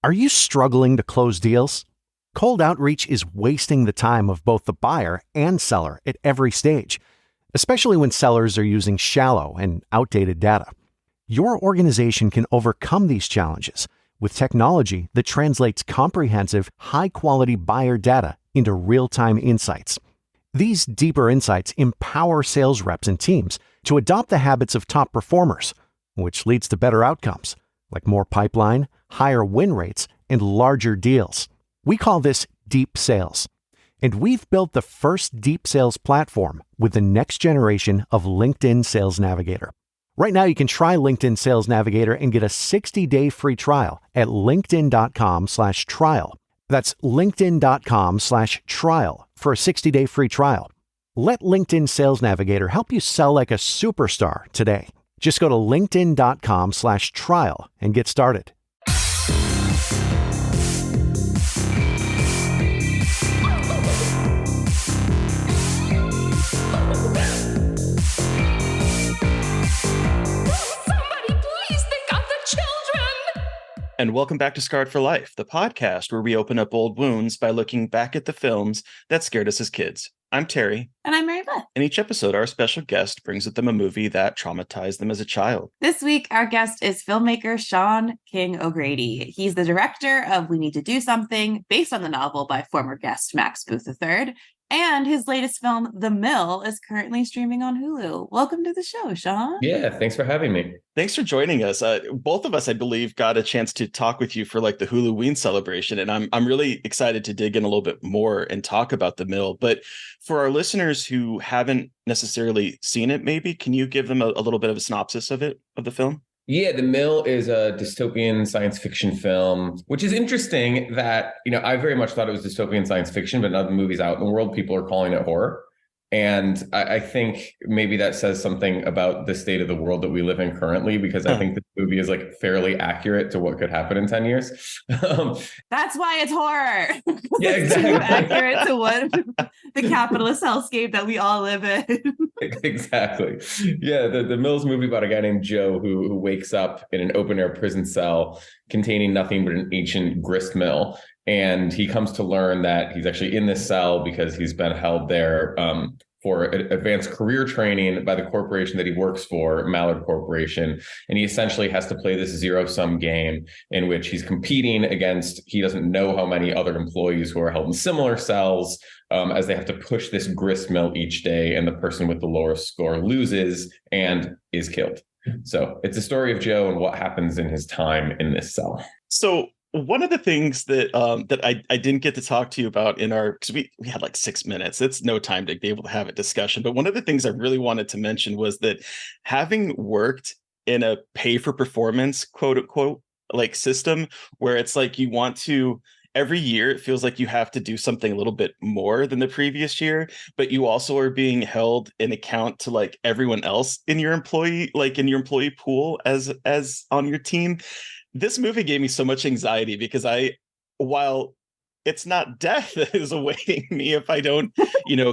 Are you struggling to close deals? Cold outreach is wasting the time of both the buyer and seller at every stage, especially when sellers are using shallow and outdated data. Your organization can overcome these challenges with technology that translates comprehensive, high-quality buyer data into real-time insights. These deeper insights empower sales reps and teams to adopt the habits of top performers, which leads to better outcomes, like more pipeline, higher win rates, and larger deals. We call this deep sales. And we've built the first deep sales platform with the next generation of LinkedIn Sales Navigator. Right now, you can try LinkedIn Sales Navigator and get a 60-day free trial at linkedin.com/trial. That's linkedin.com/trial for a 60-day free trial. Let LinkedIn Sales Navigator help you sell like a superstar today. Just go to linkedin.com/trial and get started. And welcome back to Scarred for Life, the podcast where we open up old wounds by looking back at the films that scared us as kids. I'm Terry. And I'm Mary Beth. In each episode, our special guest brings with them a movie that traumatized them as a child. This week, our guest is filmmaker Sean King O'Grady. He's the director of We Need to Do Something, based on the novel by former guest Max Booth III. And his latest film, The Mill, is currently streaming on Hulu. Welcome to the show, Sean. Yeah, thanks for having me. Thanks for joining us. Both of us, I believe, got a chance to talk with you for like the Huluween celebration, and I'm really excited to dig in a little bit more and talk about The Mill. But for our listeners who haven't necessarily seen it, maybe can you give them a little bit of a synopsis of the film? Yeah, The Mill is a dystopian science fiction film, which is interesting that, I very much thought it was dystopian science fiction, but now the movies out in the world, people are calling it horror. And I think maybe that says something about the state of the world that we live in currently, because I think this movie is like fairly accurate to what could happen in 10 years. That's why it's horror. Yeah, exactly. It's too accurate to what the capitalist hellscape that we all live in. Exactly. Yeah, the Mill's movie about a guy named Joe who wakes up in an open air prison cell containing nothing but an ancient grist mill. And he comes to learn that he's actually in this cell because he's been held there for advanced career training by the corporation that he works for, Mallard Corporation. And he essentially has to play this zero-sum game in which he's competing against, he doesn't know how many other employees who are held in similar cells, as they have to push this grist mill each day, and the person with the lowest score loses and is killed. So it's a story of Joe and what happens in his time in this cell. So one of the things that I didn't get to talk to you about because we had like 6 minutes. It's no time to be able to have a discussion. But one of the things I really wanted to mention was that having worked in a pay for performance, quote unquote, like system where it's like you want to, every year it feels like you have to do something a little bit more than the previous year, but you also are being held in account to like everyone else in your employee pool as on your team. This movie gave me so much anxiety because while it's not death that is awaiting me if I don't,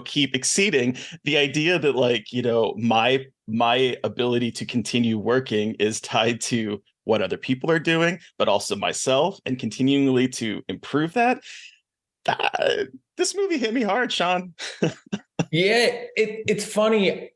keep exceeding, the idea that like, my ability to continue working is tied to what other people are doing, but also myself, and continually to improve that. This movie hit me hard, Sean. Yeah, it's funny.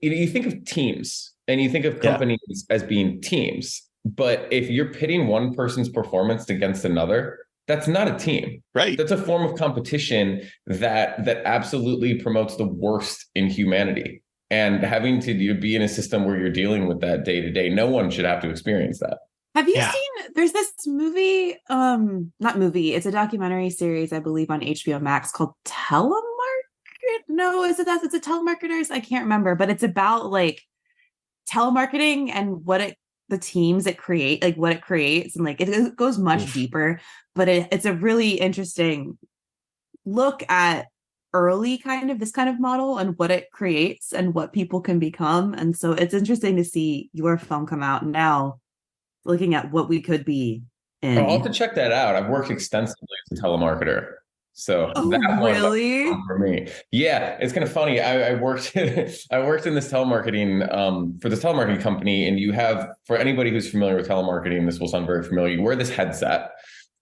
You think of teams and you think of companies as being teams. But if you're pitting one person's performance against another, that's not a team. Right. That's a form of competition that absolutely promotes the worst in humanity. And having to be in a system where you're dealing with that day to day, no one should have to experience that. Have you seen, there's this movie, not movie, it's a documentary series, I believe, on HBO Max called Telemarket? No, it's a telemarketers? I can't remember, but it's about like telemarketing and the teams it create, like what it creates, and like it goes much deeper, but it's a really interesting look at early this kind of model and what it creates and what people can become. And so it's interesting to see your film come out now, looking at what we could be in. I'll have to check that out. I've worked extensively as a telemarketer. So Oh, that really? one for me. Yeah, it's kind of funny. I worked I worked in this telemarketing for this telemarketing company, and you have, for anybody who's familiar with telemarketing, this will sound very familiar. You wear this headset,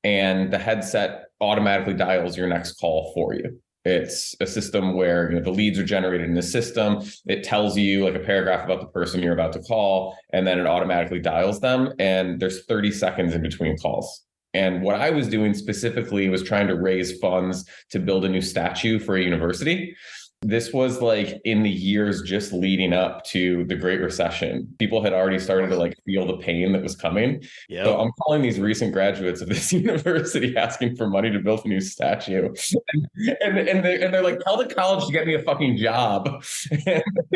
and the headset automatically dials your next call for you. It's a system where, the leads are generated in the system. It tells you like a paragraph about the person you're about to call, and then it automatically dials them. And there's 30 seconds in between calls. And what I was doing specifically was trying to raise funds to build a new statue for a university. This was like in the years just leading up to the Great Recession. People had already started to like feel the pain that was coming. Yeah. So I'm calling these recent graduates of this university asking for money to build a new statue. And they're like, tell the college to get me a fucking job.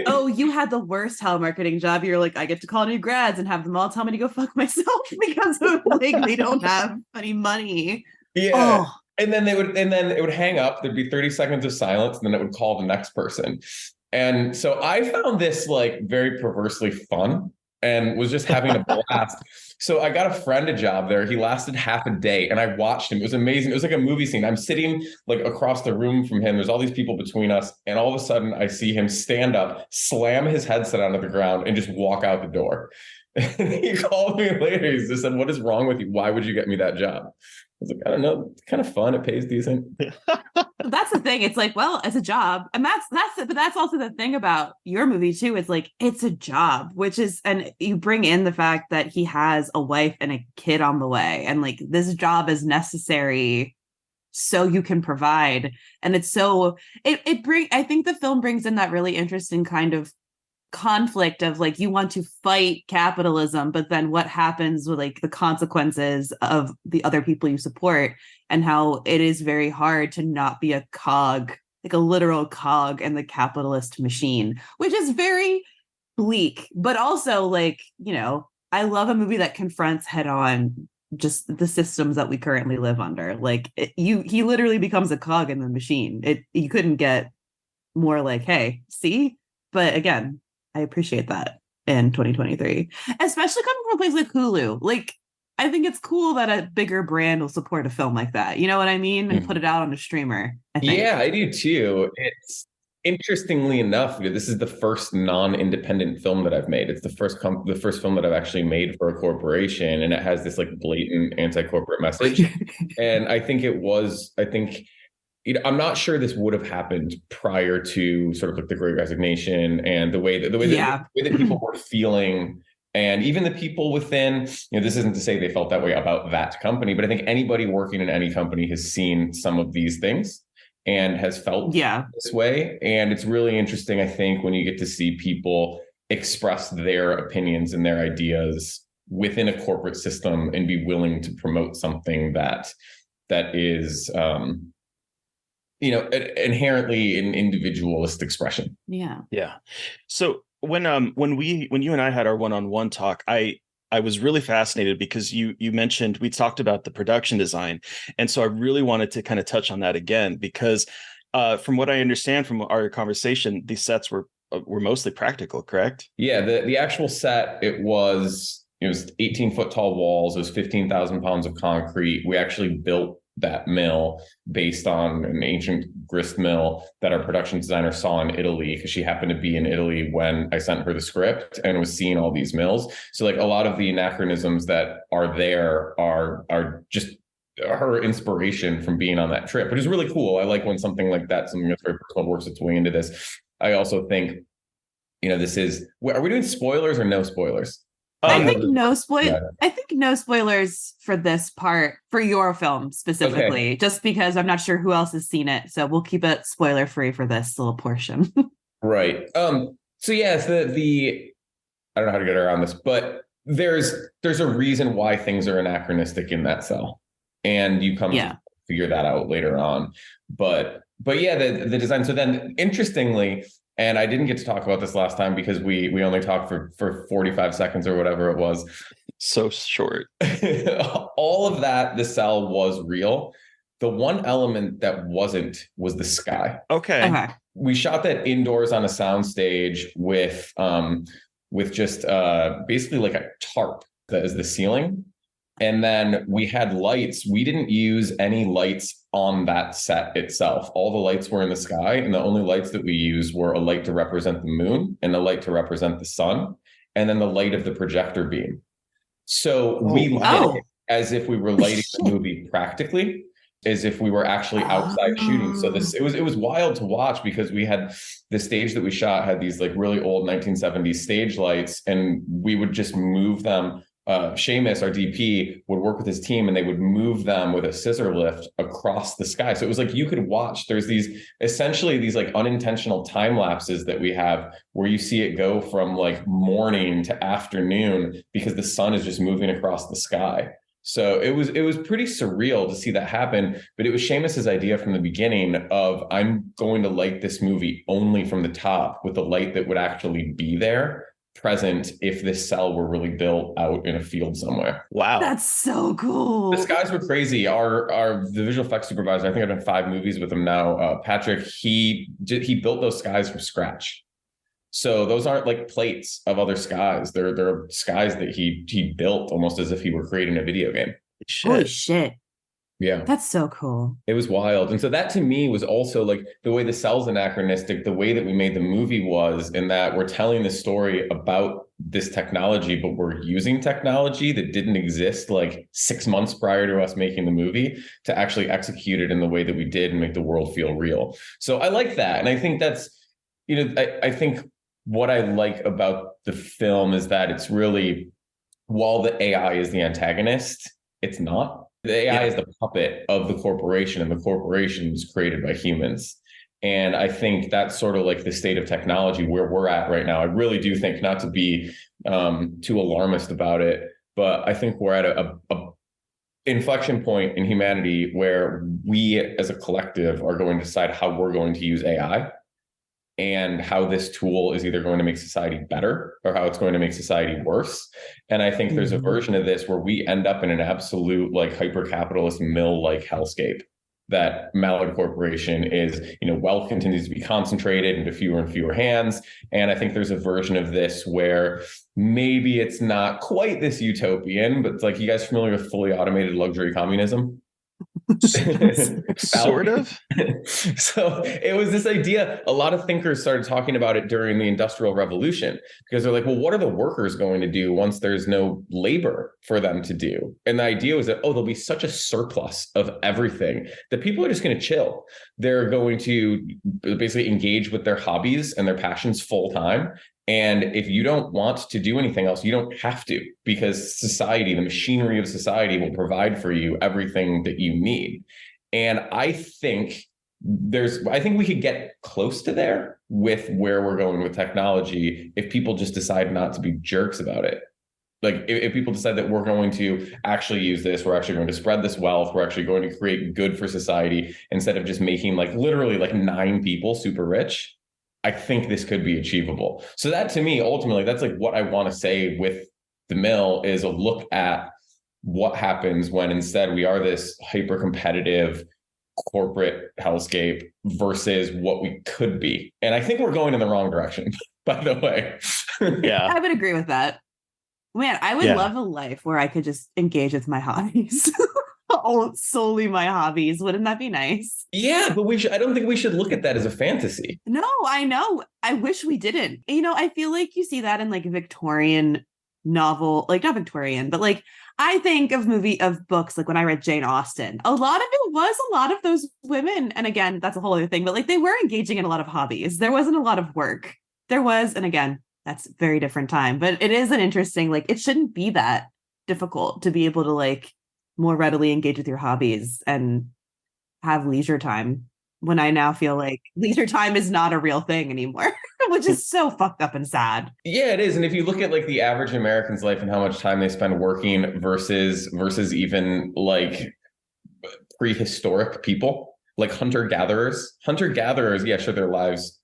Oh, you had the worst telemarketing job. You're like, I get to call new grads and have them all tell me to go fuck myself because of like they don't have any money. Yeah. Oh. And then it would hang up. There'd be 30 seconds of silence, and then it would call the next person. And so I found this like very perversely fun and was just having a blast. So I got a friend a job there. He lasted half a day, and I watched him. It was amazing. It was like a movie scene. I'm sitting like across the room from him. There's all these people between us, and all of a sudden I see him stand up, slam his headset onto the ground, and just walk out the door. And he called me later. He just said, "What is wrong with you? Why would you get me that job?" I was like, I don't know, it's kind of fun. It pays decent. That's the thing. It's like, well, it's a job. And but that's also the thing about your movie too. It's like, it's a job, which is, and you bring in the fact that he has a wife and a kid on the way. And like, this job is necessary so you can provide. And it's so, I think the film brings in that really interesting kind of conflict of like, you want to fight capitalism, but then what happens with like the consequences of the other people you support, and how it is very hard to not be a cog, like a literal cog in the capitalist machine, which is very bleak. But also like, I love a movie that confronts head on just the systems that we currently live under. Like he literally becomes a cog in the machine. You couldn't get more like, hey, see? But again, I appreciate that in 2023, especially coming from a place like Hulu. Like, I think it's cool that a bigger brand will support a film like that. You know what I mean? And put it out on a streamer. Yeah, I do too. It's interestingly enough, this is the first non-independent film that I've made. It's the first film that I've actually made for a corporation, and it has this like blatant anti-corporate message. And I think I'm not sure this would have happened prior to sort of like the Great Resignation and the way that people were feeling, and even the people within. This isn't to say they felt that way about that company, but I think anybody working in any company has seen some of these things and has felt this way. And it's really interesting, I think, when you get to see people express their opinions and their ideas within a corporate system and be willing to promote something that is inherently an individualist expression. Yeah. So when you and I had our one-on-one talk, I was really fascinated because you mentioned, we talked about the production design, and so I really wanted to kind of touch on that again, because from what I understand from our conversation, these sets were mostly practical, correct? Yeah, the actual set, it was 18-foot tall walls. It was 15,000 pounds of concrete. We actually built that mill based on an ancient grist mill that our production designer saw in Italy, because she happened to be in Italy when I sent her the script and was seeing all these mills. So like a lot of the anachronisms that are there are just her inspiration from being on that trip, which is really cool. I like when something like that, something that's very personal, works its way into this. I also think, this is, are we doing spoilers or no spoilers? I think no spoilers for this part, for your film specifically, just because I'm not sure who else has seen it. So we'll keep it spoiler free for this little portion. Right. So yeah, it's the I don't know how to get around this, but there's a reason why things are anachronistic in that cell, and you come to figure that out later on. But yeah, the design. So then, interestingly, and I didn't get to talk about this last time because we only talked for 45 seconds or whatever it was. So short. All of that, the cell was real. The one element that wasn't was the sky. Okay. We shot that indoors on a soundstage with just basically like a tarp that is the ceiling. And then we had lights. We didn't use any lights on that set itself. All the lights were in the sky, and the only lights that we used were a light to represent the moon and a light to represent the sun, and then the light of the projector beam. So we lit it as if we were lighting the movie practically, as if we were actually outside shooting. So it was wild to watch, because we had the stage that we shot had these like really old 1970s stage lights, and we would just move them. Seamus, our DP, would work with his team, and they would move them with a scissor lift across the sky. So it was like you could watch. There's these essentially these like unintentional time lapses that we have where you see it go from like morning to afternoon because the sun is just moving across the sky. So it was pretty surreal to see that happen. But it was Seamus's idea from the beginning of, I'm going to light this movie only from the top with the light that would actually be there present if this cell were really built out in a field somewhere. Wow. That's so cool. The skies were crazy. The visual effects supervisor, I think I've done 5 movies with him now, Patrick, he built those skies from scratch. So those aren't like plates of other skies. They're skies that he built almost as if he were creating a video game. Holy shit. Yeah. That's so cool. It was wild. And so that to me was also like the way the cell's anachronistic, the way that we made the movie was in that we're telling the story about this technology, but we're using technology that didn't exist like 6 months prior to us making the movie to actually execute it in the way that we did and make the world feel real. So I like that. And I think that's, I think what I like about the film is that it's really, while the AI is the antagonist, it's not. The AI is the puppet of the corporation, and the corporation is created by humans. And I think that's sort of like the state of technology where we're at right now. I really do think, not to be too alarmist about it, but I think we're at a inflection point in humanity where we as a collective are going to decide how we're going to use AI, and how this tool is either going to make society better or how it's going to make society worse. And I think there's a version of this where we end up in an absolute like hyper-capitalist mill-like hellscape, that Mallard Corporation is, wealth continues to be concentrated into fewer and fewer hands. And I think there's a version of this where maybe it's not quite this utopian, but it's like, you guys familiar with fully automated luxury communism? Sort of. So it was this idea. A lot of thinkers started talking about it during the Industrial Revolution, because they're like, well, what are the workers going to do once there's no labor for them to do? And the idea was that, there'll be such a surplus of everything that people are just going to chill. They're going to basically engage with their hobbies and their passions full time. And if you don't want to do anything else, you don't have to, because society, the machinery of society, will provide for you everything that you need. And I think we could get close to there with where we're going with technology if people just decide not to be jerks about it. Like if people decide that we're going to actually use this, we're actually going to spread this wealth, we're actually going to create good for society instead of just making like literally like 9 people super rich. I think this could be achievable. So that to me, ultimately, that's like what I want to say with The Mill, is a look at what happens when instead we are this hyper competitive corporate hellscape versus what we could be. And I think we're going in the wrong direction, by the way. Yeah. I would agree with that. Man, I would love a life where I could just engage with my hobbies. Solely my hobbies. Wouldn't that be nice? Yeah, but I don't think we should look at that as a fantasy. No, I know. I wish we didn't. I feel like you see that in like Victorian novel, like not Victorian, but like I think of books like when I read Jane Austen, a lot of it was a lot of those women. And again, that's a whole other thing, but like they were engaging in a lot of hobbies. There wasn't a lot of work. There was, and again, that's a very different time, but it is an interesting, like it shouldn't be that difficult to be able to like more readily engage with your hobbies and have leisure time, when I now feel like leisure time is not a real thing anymore, which is so fucked up and sad. Yeah, it is. And if you look at like the average American's life and how much time they spend working versus even like prehistoric people, like hunter-gatherers, yeah, sure, their lives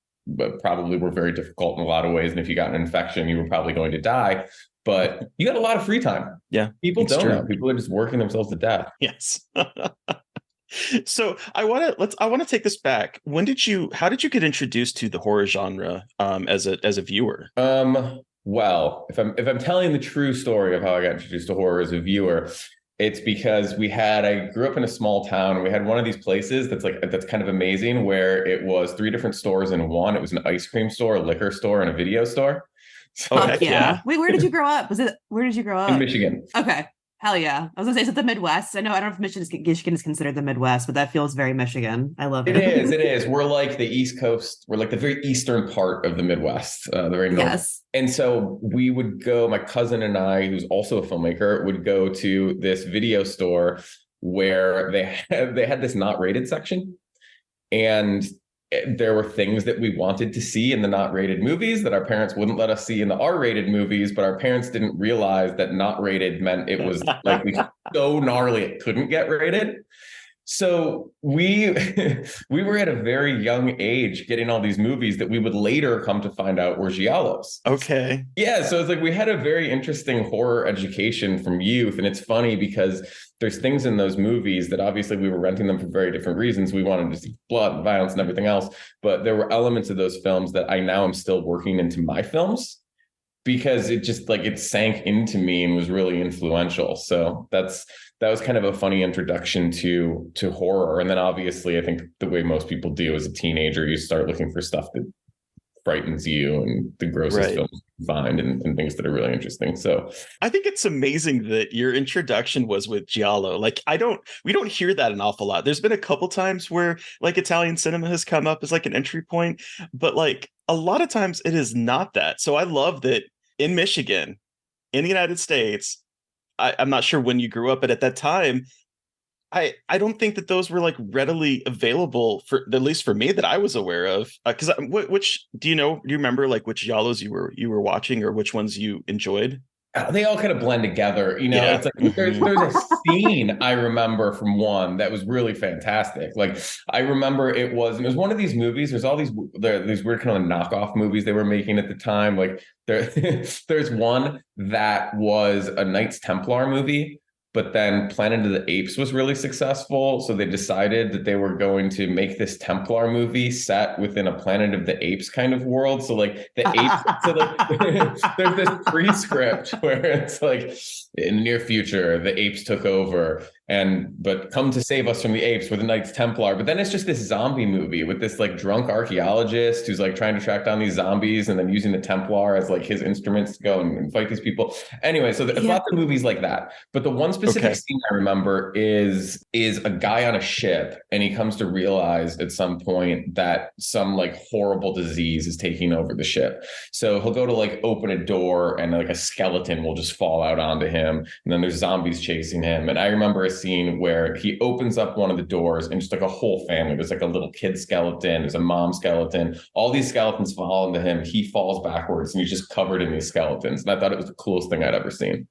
probably were very difficult in a lot of ways. And if you got an infection, you were probably going to die. But you got a lot of free time. Yeah. People don't know. People are just working themselves to death. Yes. So I want to take this back. How did you get introduced to the horror genre as a viewer? Well, if I'm telling the true story of how I got introduced to horror as a viewer, It's because I grew up in a small town, and we had one of these places that's kind of amazing, where it was 3 different stores in one. It was an ice cream store, a liquor store, and a video store. So, Oh, heck yeah. Wait, where did you grow up? Where did you grow up? in Michigan. Okay. Hell yeah. I was gonna say, is it the Midwest? I know, I don't know if Michigan is considered the Midwest, but that feels very Michigan. I love it. It is. We're like the East Coast. We're like the very eastern part of the Midwest, the very north. Yes. And so we would go, my cousin and I, who's also a filmmaker, would go to this video store where they had this not rated section. And there were things that we wanted to see in the not rated movies that our parents wouldn't let us see in the R-rated movies, but our parents didn't realize that not rated meant it was like so gnarly it couldn't get rated. So we were at a very young age getting all these movies that we would later come to find out were giallos. Okay. Yeah, so it's like we had a very interesting horror education from youth, and it's funny because there's things in those movies that obviously we were renting them for very different reasons. We wanted to see blood and violence and everything else, but there were elements of those films that I now am still working into my films, because it just like it sank into me and was really influential. So that was kind of a funny introduction to horror. And then obviously I think the way most people do as a teenager, you start looking for stuff that frightens you and the grossest films you find and things that are really interesting. So I think it's amazing that your introduction was with giallo. Like we don't hear that an awful lot. There's been a couple times where like Italian cinema has come up as like an entry point, but like a lot of times it is not that. So I love that in Michigan, in the United States, I'm not sure when you grew up, but at that time, I don't think that those were like readily available, for at least for me, that I was aware of. Because which do you remember like which giallos you were watching, or which ones you enjoyed? They all kind of blend together, Yeah. It's like there's a scene I remember from one that was really fantastic. Like I remember it was one of these movies. There's all these weird kind of knockoff movies they were making at the time. Like there's one that was a Knights Templar movie, but then Planet of the Apes was really successful. So they decided that they were going to make this Templar movie set within a Planet of the Apes kind of world. So like the apes, so like there's this pre-script where it's like in the near future, the apes took over but come to save us from the apes with the Knights Templar. But then it's just this zombie movie with this like drunk archaeologist who's like trying to track down these zombies and then using the Templar as like his instruments to go and fight these people. Anyway, so there's lots of movies like that. But the one specific scene I remember is a guy on a ship, and he comes to realize at some point that some like horrible disease is taking over the ship. So he'll go to like open a door, and like a skeleton will just fall out onto him, and then there's zombies chasing him. And I remember a scene where he opens up one of the doors, and just like a whole family, there's like a little kid skeleton, there's a mom skeleton, all these skeletons fall into him. He falls backwards, and he's just covered in these skeletons. And I thought it was the coolest thing I'd ever seen.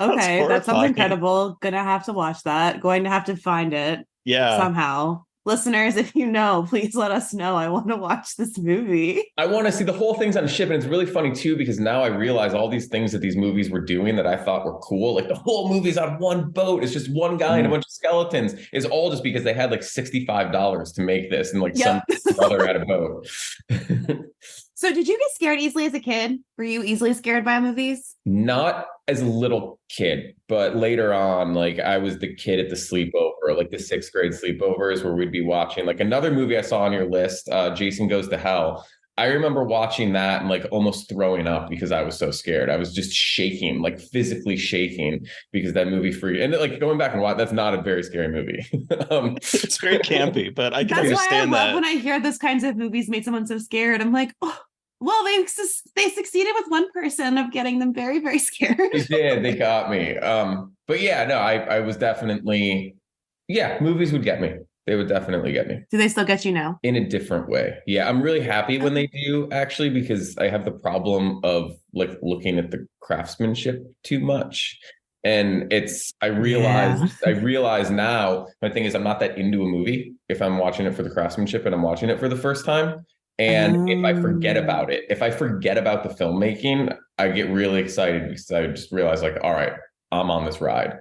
Okay, that sounds incredible. Gonna have to watch that. Going to have to find it. Yeah. Somehow. Listeners, if you know, please let us know. I want to watch this movie. I want to see the whole thing's on a ship. And it's really funny too, because now I realize all these things that these movies were doing that I thought were cool. Like the whole movie's on one boat. It's just one guy and a bunch of skeletons. Is all just because they had like $65 to make this, and like some brother had a boat. So did you get scared easily as a kid? Were you easily scared by movies? Not as a little kid, but later on, like I was the kid at the sleepover, like the 6th grade sleepovers, where we'd be watching like another movie I saw on your list, Jason Goes to Hell. I remember watching that and like almost throwing up because I was so scared. I was just shaking, like physically shaking, because that movie freaked. And like going back and watch, that's not a very scary movie. It's very campy, but I can understand why I that. love when I hear those kinds of movies made someone so scared. I'm like, oh, well, they succeeded with one person of getting them very, very scared. They did. They got me. But yeah, no, I was definitely, movies would get me. They would definitely get me. Do they still get you now? In a different way. Yeah, I'm really happy when they do, actually, because I have the problem of like looking at the craftsmanship too much. And I realize now, my thing is I'm not that into a movie if I'm watching it for the craftsmanship and I'm watching it for the first time. And if I forget about it, if I forget about the filmmaking, I get really excited because I just realize like, all right, I'm on this ride.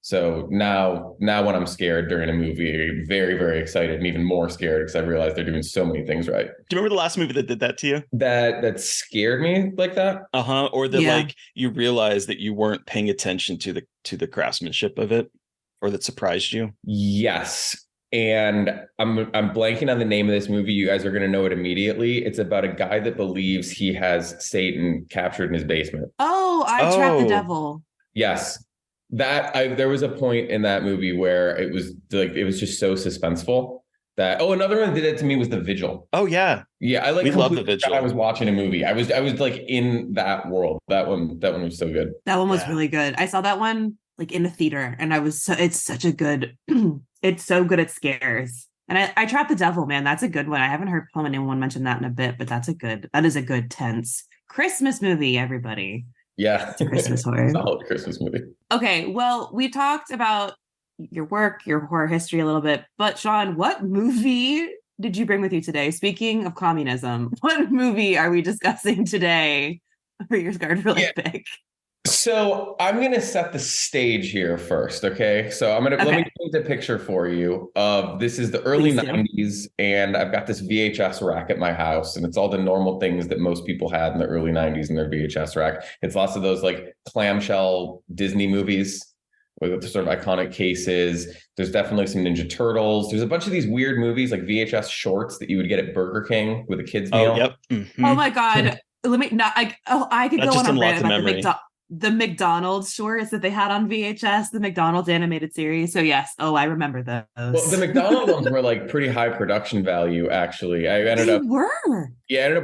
So now when I'm scared during a movie, I'm very, very excited and even more scared because I realize they're doing so many things right. Do you remember the last movie that did that to you? That scared me like that? Or that like you realized that you weren't paying attention to the craftsmanship of it? or that surprised you? Yes. And I'm blanking on the name of this movie. You guys are going to know it immediately. It's about a guy that believes he has Satan captured in his basement. Oh, I Trapped the Oh. Devil. Yes. There was a point in that movie where it was just so suspenseful that, another one that did it to me was The Vigil. Oh yeah. Yeah, I We love The completely Vigil. forgot I was watching a movie. I was like in that world. That one was so good. That one was Yeah. really good. I saw that one like in the theater, and it's such a good, it's so good at scares. And I Trapped the Devil, man, that's a good one. I haven't heard anyone mention that in a bit, but that is a good tense Christmas movie, everybody. Yeah. It's a Christmas horror. Solid Christmas movie. Okay, well, we talked about your work, your horror history a little bit, but Sean, what movie did you bring with you today? Speaking of communism, what movie are we discussing today for your Scarred for Life pick? So I'm going to set the stage here first, okay? So let me paint a picture for you of this is the early 90s, and I've got this VHS rack at my house, and it's all the normal things that most people had in the early 90s in their VHS rack. It's lots of those like clamshell Disney movies with the sort of iconic cases. There's definitely some Ninja Turtles. There's a bunch of these weird movies like VHS shorts that you would get at Burger King with a kid's meal. Oh, yep. Mm-hmm. Oh my God. I could go on a rant about the McDonald's shorts that they had on VHS, the McDonald's animated series. So yes, I remember those. Well, the McDonald's ones were like pretty high production value, actually. I ended up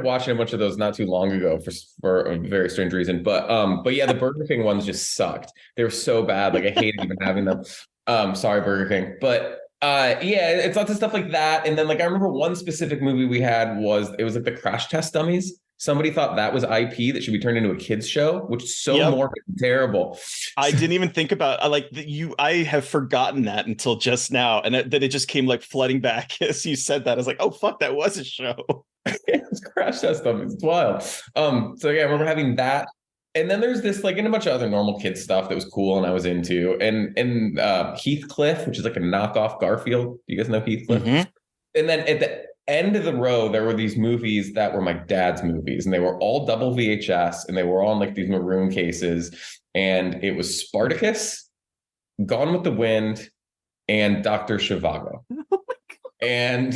watching a bunch of those not too long ago for a very strange reason. But yeah, the Burger King ones just sucked. They were so bad. Like I hated even having them. Sorry, Burger King. But yeah, it's lots of stuff like that. And then like I remember one specific movie we had was like the Crash Test Dummies. Somebody thought that was IP that should be turned into a kids show, which is so morbid and terrible. I didn't even think about I have forgotten that until just now, and that it just came like flooding back as you said that. I was like, oh fuck, that was a show. It's Crash Test Dummies. It's wild. So yeah, I remember having that. And then there's this like and a bunch of other normal kids stuff that was cool and I was into. And Heathcliff, which is like a knockoff Garfield. Do you guys know Heathcliff? Mm-hmm. And then at the end of the row, there were these movies that were my dad's movies, and they were all double VHS, and they were all in like these maroon cases. And it was Spartacus, Gone with the Wind, and Doctor Zhivago. And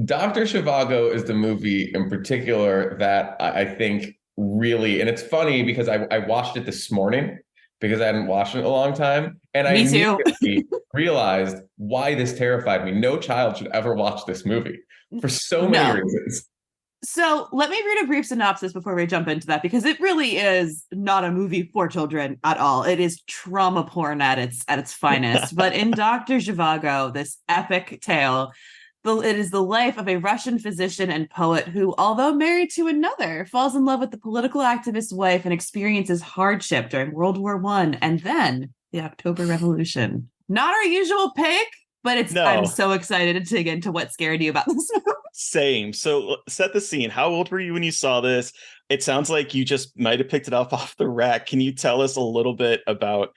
Doctor Zhivago is the movie in particular that I think really, and it's funny because I watched it this morning because I hadn't watched it in a long time. And I immediately realized why this terrified me. No child should ever watch this movie for so many reasons. So let me read a brief synopsis before we jump into that, because it really is not a movie for children at all. It is trauma porn at its finest. But in Doctor Zhivago, this epic tale, it is the life of a Russian physician and poet who, although married to another, falls in love with the political activist's wife and experiences hardship during World War I and then the October Revolution. Not our usual pick, but I'm so excited to dig into what scared you about this movie. Same. So set the scene. How old were you when you saw this? It sounds like you just might have picked it up off the rack. Can you tell us a little bit about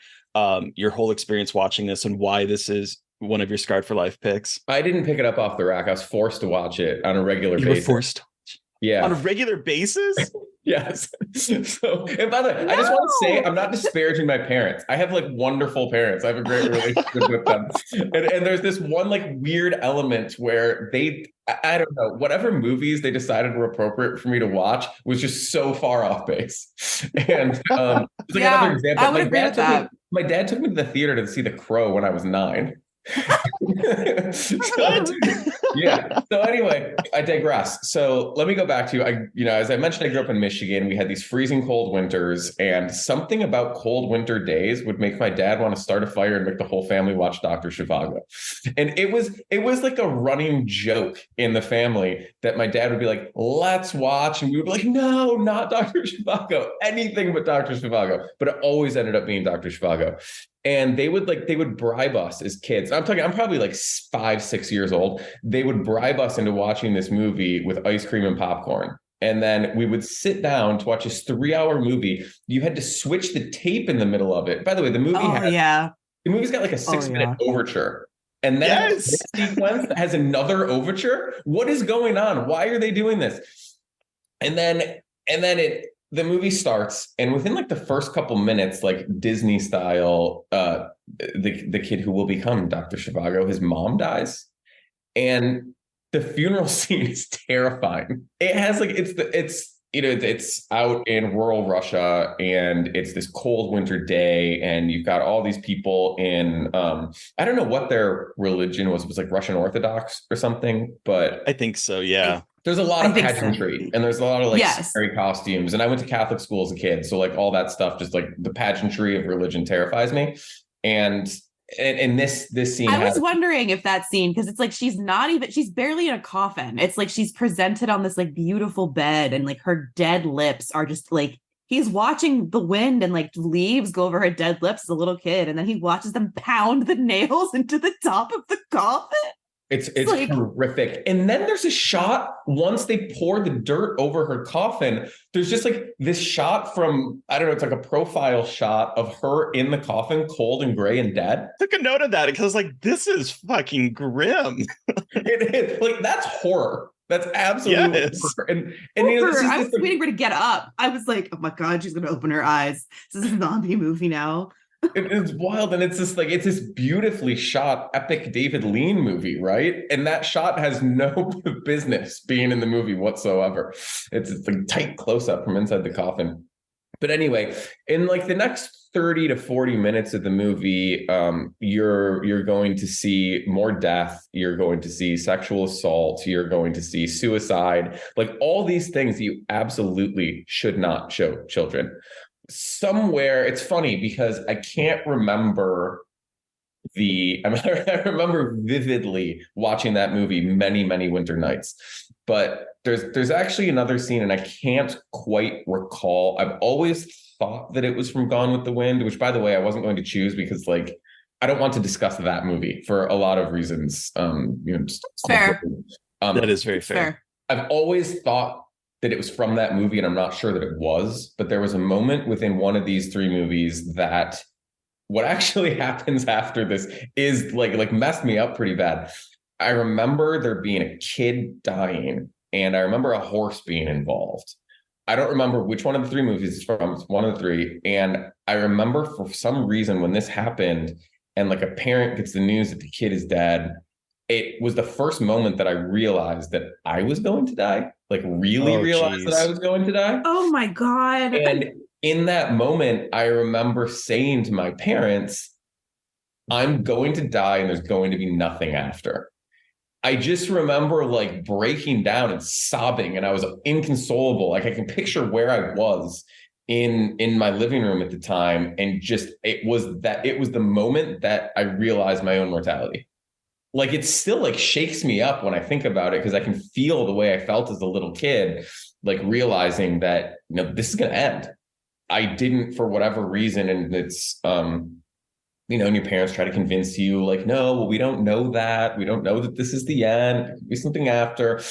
your whole experience watching this and why this is one of your Scarred for Life picks? I didn't pick it up off the rack. I was forced to watch it on a regular basis. You were forced to watch it? Yeah. On a regular basis? Yes. So, and by the way, I just want to say I'm not disparaging my parents. I have like wonderful parents. I have a great relationship with them. And there's this one like weird element where I don't know, whatever movies they decided were appropriate for me to watch was just so far off base. And it's like another example. I would agree with that. My dad took me to the theater to see The Crow when I was 9. Yeah. So anyway, I digress. So let me go back to, as I mentioned, I grew up in Michigan. We had these freezing cold winters, and something about cold winter days would make my dad want to start a fire and make the whole family watch Doctor Zhivago. And it was like a running joke in the family that my dad would be like, let's watch. And we would be like, no, not Doctor Zhivago, anything but Doctor Zhivago. But it always ended up being Doctor Zhivago. And they would bribe us as kids. I'm probably like 5-6 years old. They would bribe us into watching this movie with ice cream and popcorn. And then we would sit down to watch this 3-hour movie. You had to switch the tape in the middle of it. By the way, the movie's got like a 6-minute overture. And then this sequence has another overture. What is going on? Why are they doing this? And then the movie starts, and within like the first couple minutes, like Disney style, the kid who will become Dr. Zhivago, his mom dies, and the funeral scene is terrifying. It has like it's out in rural Russia, and it's this cold winter day, and you've got all these people in I don't know what their religion was. It was like Russian Orthodox or something, but I think so. Yeah. there's a lot I of think so. pageantry, and there's a lot of like Yes. scary costumes. And I went to Catholic school as a kid, so like all that stuff, just like the pageantry of religion terrifies me. And this scene, I was wondering if that scene, because it's like she's barely in a coffin. It's like she's presented on this like beautiful bed, and like her dead lips are just like he's watching the wind and like leaves go over her dead lips as a little kid, and then he watches them pound the nails into the top of the coffin. It's like, horrific. And then there's a shot once they pour the dirt over her coffin. There's just like this shot from, I don't know, it's like a profile shot of her in the coffin, cold and gray and dead. Took a note of that because like, this is fucking grim. It is like, that's horror. That's absolutely horror. And you know, I was waiting for her to get up. I was like, oh my God, she's gonna open her eyes. This is a zombie movie now. It's wild, and it's this beautifully shot epic David Lean movie, right? And that shot has no business being in the movie whatsoever. It's like tight close up from inside the coffin. But anyway, in like the next 30 to 40 minutes of the movie, you're going to see more death, you're going to see sexual assault, you're going to see suicide, like all these things you absolutely should not show children. Somewhere, it's funny because I can't remember I remember vividly watching that movie many winter nights, but there's actually another scene, and I can't quite recall. I've always thought that it was from Gone with the Wind, which, by the way, I wasn't going to choose because like I don't want to discuss that movie for a lot of reasons. Fair. That is very fair. I've always thought that it was from that movie, and I'm not sure that it was, but there was a moment within one of these three movies that what actually happens after this is like messed me up pretty bad. I remember there being a kid dying, and I remember a horse being involved. I don't remember which one of the three movies it's from. It's one of the three. And I remember for some reason when this happened and like a parent gets the news that the kid is dead, it was the first moment that I realized that I was going to die. Like really realized that I was going to die. Oh my God. And in that moment, I remember saying to my parents, I'm going to die and there's going to be nothing after. I just remember like breaking down and sobbing, and I was inconsolable. Like I can picture where I was in my living room at the time. And just, it was the moment that I realized my own mortality. Like it still like shakes me up when I think about it, because I can feel the way I felt as a little kid, like realizing that, this is going to end. I didn't, for whatever reason. And it's, and your parents try to convince you like, no, well, we don't know that. We don't know that this is the end. It could be something after.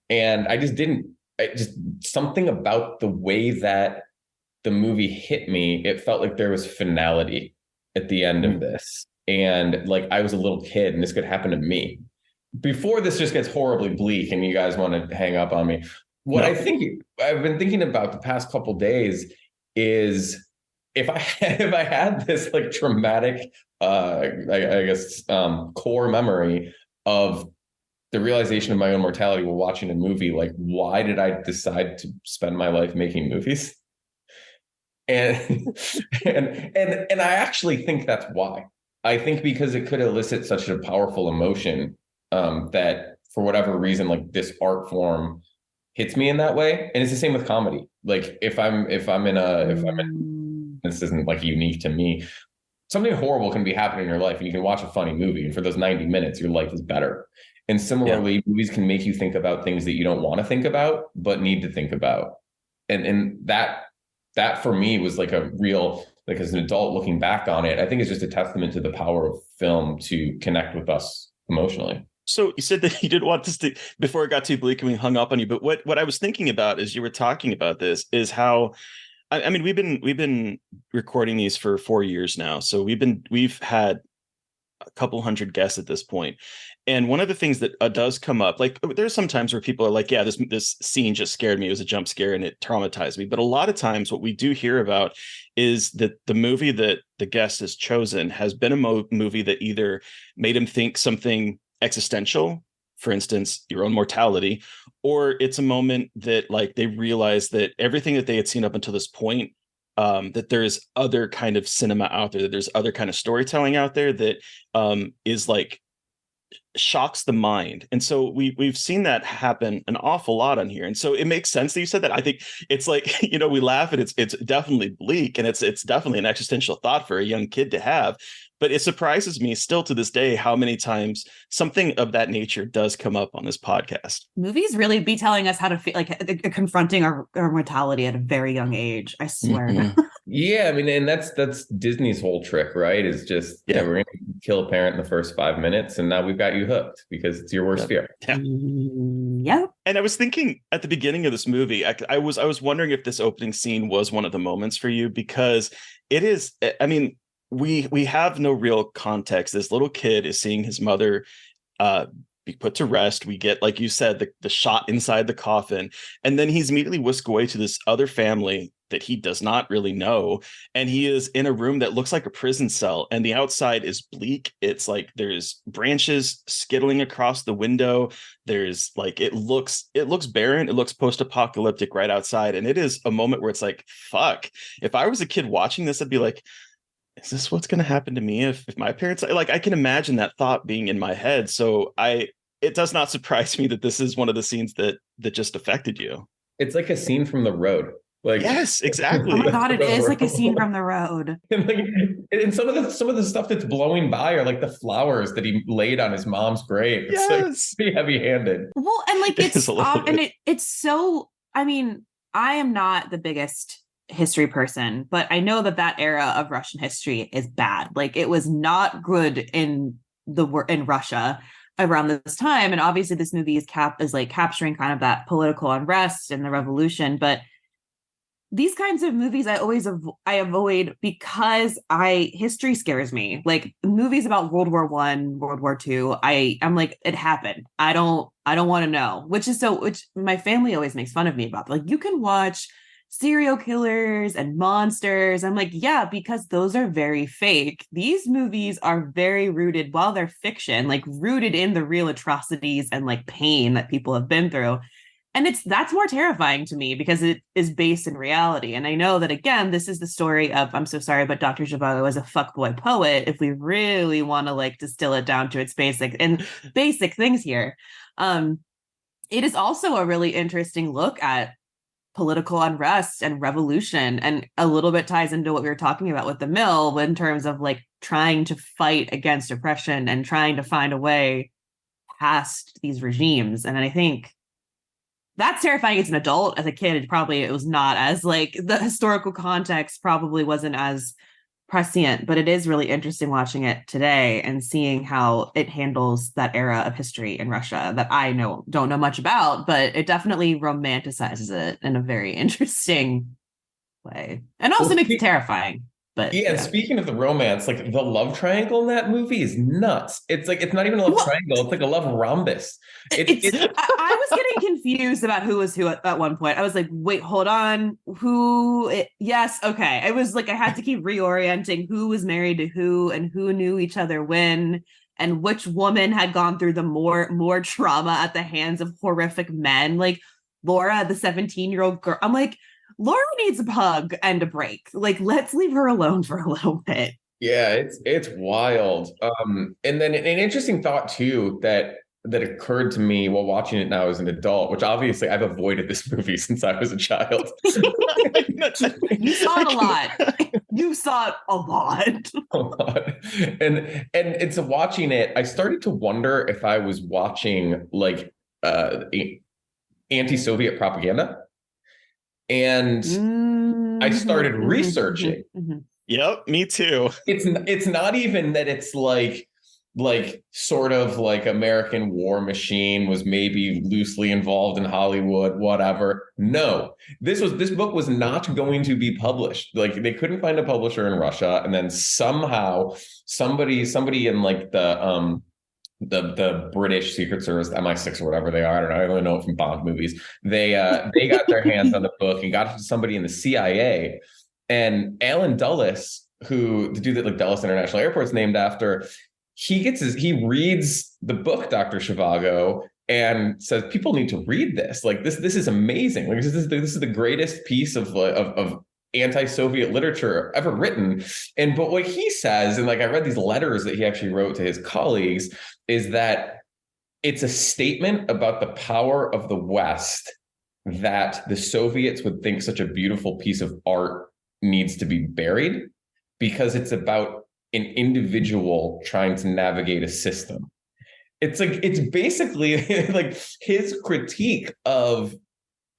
And I just didn't, something about the way that the movie hit me, it felt like there was finality at the end of this. And like, I was a little kid and this could happen to me. Before this just gets horribly bleak and you guys want to hang up on me, I think I've been thinking about the past couple days is if I had this like traumatic, core memory of the realization of my own mortality while watching a movie, like, why did I decide to spend my life making movies? And I actually think that's why. I think because it could elicit such a powerful emotion that for whatever reason, like this art form hits me in that way. And it's the same with comedy. Like if this isn't like unique to me, something horrible can be happening in your life and you can watch a funny movie, and for those 90 minutes, your life is better. And similarly, movies can make you think about things that you don't want to think about, but need to think about. And that for me was like a real, like as an adult looking back on it, I think it's just a testament to the power of film to connect with us emotionally. So you said that you didn't want this to, before it got too bleak and we hung up on you, but what I was thinking about as you were talking about this is how, I mean, we've been recording these for 4 years now. So we've had a couple hundred guests at this point. And one of the things that does come up, like there's some times where people are like, yeah, this scene just scared me. It was a jump scare and it traumatized me. But a lot of times what we do hear about is that the movie that the guest has chosen has been a movie that either made him think something existential, for instance, your own mortality, or it's a moment that like they realize that everything that they had seen up until this point, that there's other kind of cinema out there, that there's other kind of storytelling out there that is like shocks the mind. And so we've seen that happen an awful lot on here. And so it makes sense that you said that. I think it's like, we laugh and it's definitely bleak, and it's definitely an existential thought for a young kid to have. But it surprises me still to this day how many times something of that nature does come up on this podcast. Movies really be telling us how to feel, like confronting our mortality at a very young age. I swear. Mm-hmm. Yeah, I mean, and that's Disney's whole trick, right? Is just, we're going to kill a parent in the first 5 minutes, and now we've got you hooked because it's your worst fear. Yeah. Yep. And I was thinking at the beginning of this movie, I was wondering if this opening scene was one of the moments for you, because it is, I mean, we have no real context. This little kid is seeing his mother be put to rest. We get, like you said, the shot inside the coffin, and then he's immediately whisked away to this other family that he does not really know. And he is in a room that looks like a prison cell, and the outside is bleak. It's like there's branches skittling across the window. There's like, it looks barren. It looks post-apocalyptic right outside. And it is a moment where it's like, fuck, if I was a kid watching this, I'd be like, is this what's going to happen to me if my parents, like, I can imagine that thought being in my head. So it does not surprise me that this is one of the scenes that just affected you. It's like a scene from The Road. Like, yes, exactly. Oh my God, it is like a scene from The Road. And some of the stuff that's blowing by are like the flowers that he laid on his mom's grave. It's like pretty heavy-handed. Well, and like it's so, I mean, I am not the biggest history person, but I know that era of Russian history is bad. Like, it was not good in Russia around this time. And obviously this movie is capturing kind of that political unrest and the revolution. But these kinds of movies I avoid because history scares me. Like movies about World War I, World War II, I'm like, it happened. I don't want to know, which my family always makes fun of me about. Like, you can watch serial killers and monsters. I'm like, yeah, because those are very fake. These movies are very rooted, while they're fiction, like rooted in the real atrocities and like pain that people have been through. And that's more terrifying to me because it is based in reality. And I know that, again, this is the story of, I'm so sorry, but Dr. Zhivago is a fuckboy poet, if we really want to like distill it down to its basic things here. It is also a really interesting look at political unrest and revolution, and a little bit ties into what we were talking about with the mill in terms of like trying to fight against oppression and trying to find a way past these regimes. And I think that's terrifying as an adult. As a kid, it was not as, like, the historical context probably wasn't as prescient, but it is really interesting watching it today and seeing how it handles that era of history in Russia that I don't know much about, but it definitely romanticizes it in a very interesting way, and also makes it terrifying. But yeah, and speaking of the romance, like the love triangle in that movie is nuts. It's like, it's not even a love triangle, it's like a love rhombus. I was getting confused about who was who at one point. I was like, wait, hold on. Yes, okay. I was like, I had to keep reorienting who was married to who and who knew each other when, and which woman had gone through the more trauma at the hands of horrific men. Like Laura, the 17-year-old girl. I'm like, Laura needs a hug and a break. Like, let's leave her alone for a little bit. Yeah, it's wild. And then an interesting thought too that occurred to me while watching it now as an adult, which obviously I've avoided this movie since I was a child. You saw it a lot. You saw it a lot. A lot. And it's watching it, I started to wonder if I was watching like anti-Soviet propaganda. And I started researching. Yep, me too. It's not even that it's like like sort of like American war machine was maybe loosely involved in Hollywood, whatever. No, this book was not going to be published. Like they couldn't find a publisher in Russia, and then somehow somebody in like the British Secret Service, MI6 or whatever they are, I don't know, I only know it from Bond movies. They got their hands on the book and got it to somebody in the CIA. And Alan Dulles, who the dude that like Dulles International Airport is named after, he reads the book Dr. Zhivago and says people need to read this. Like this is amazing. Like this is the greatest piece of anti-Soviet literature ever written. But what he says, and like I read these letters that he actually wrote to his colleagues, is that it's a statement about the power of the West that the Soviets would think such a beautiful piece of art needs to be buried, because it's about an individual trying to navigate a system. It's basically like his critique of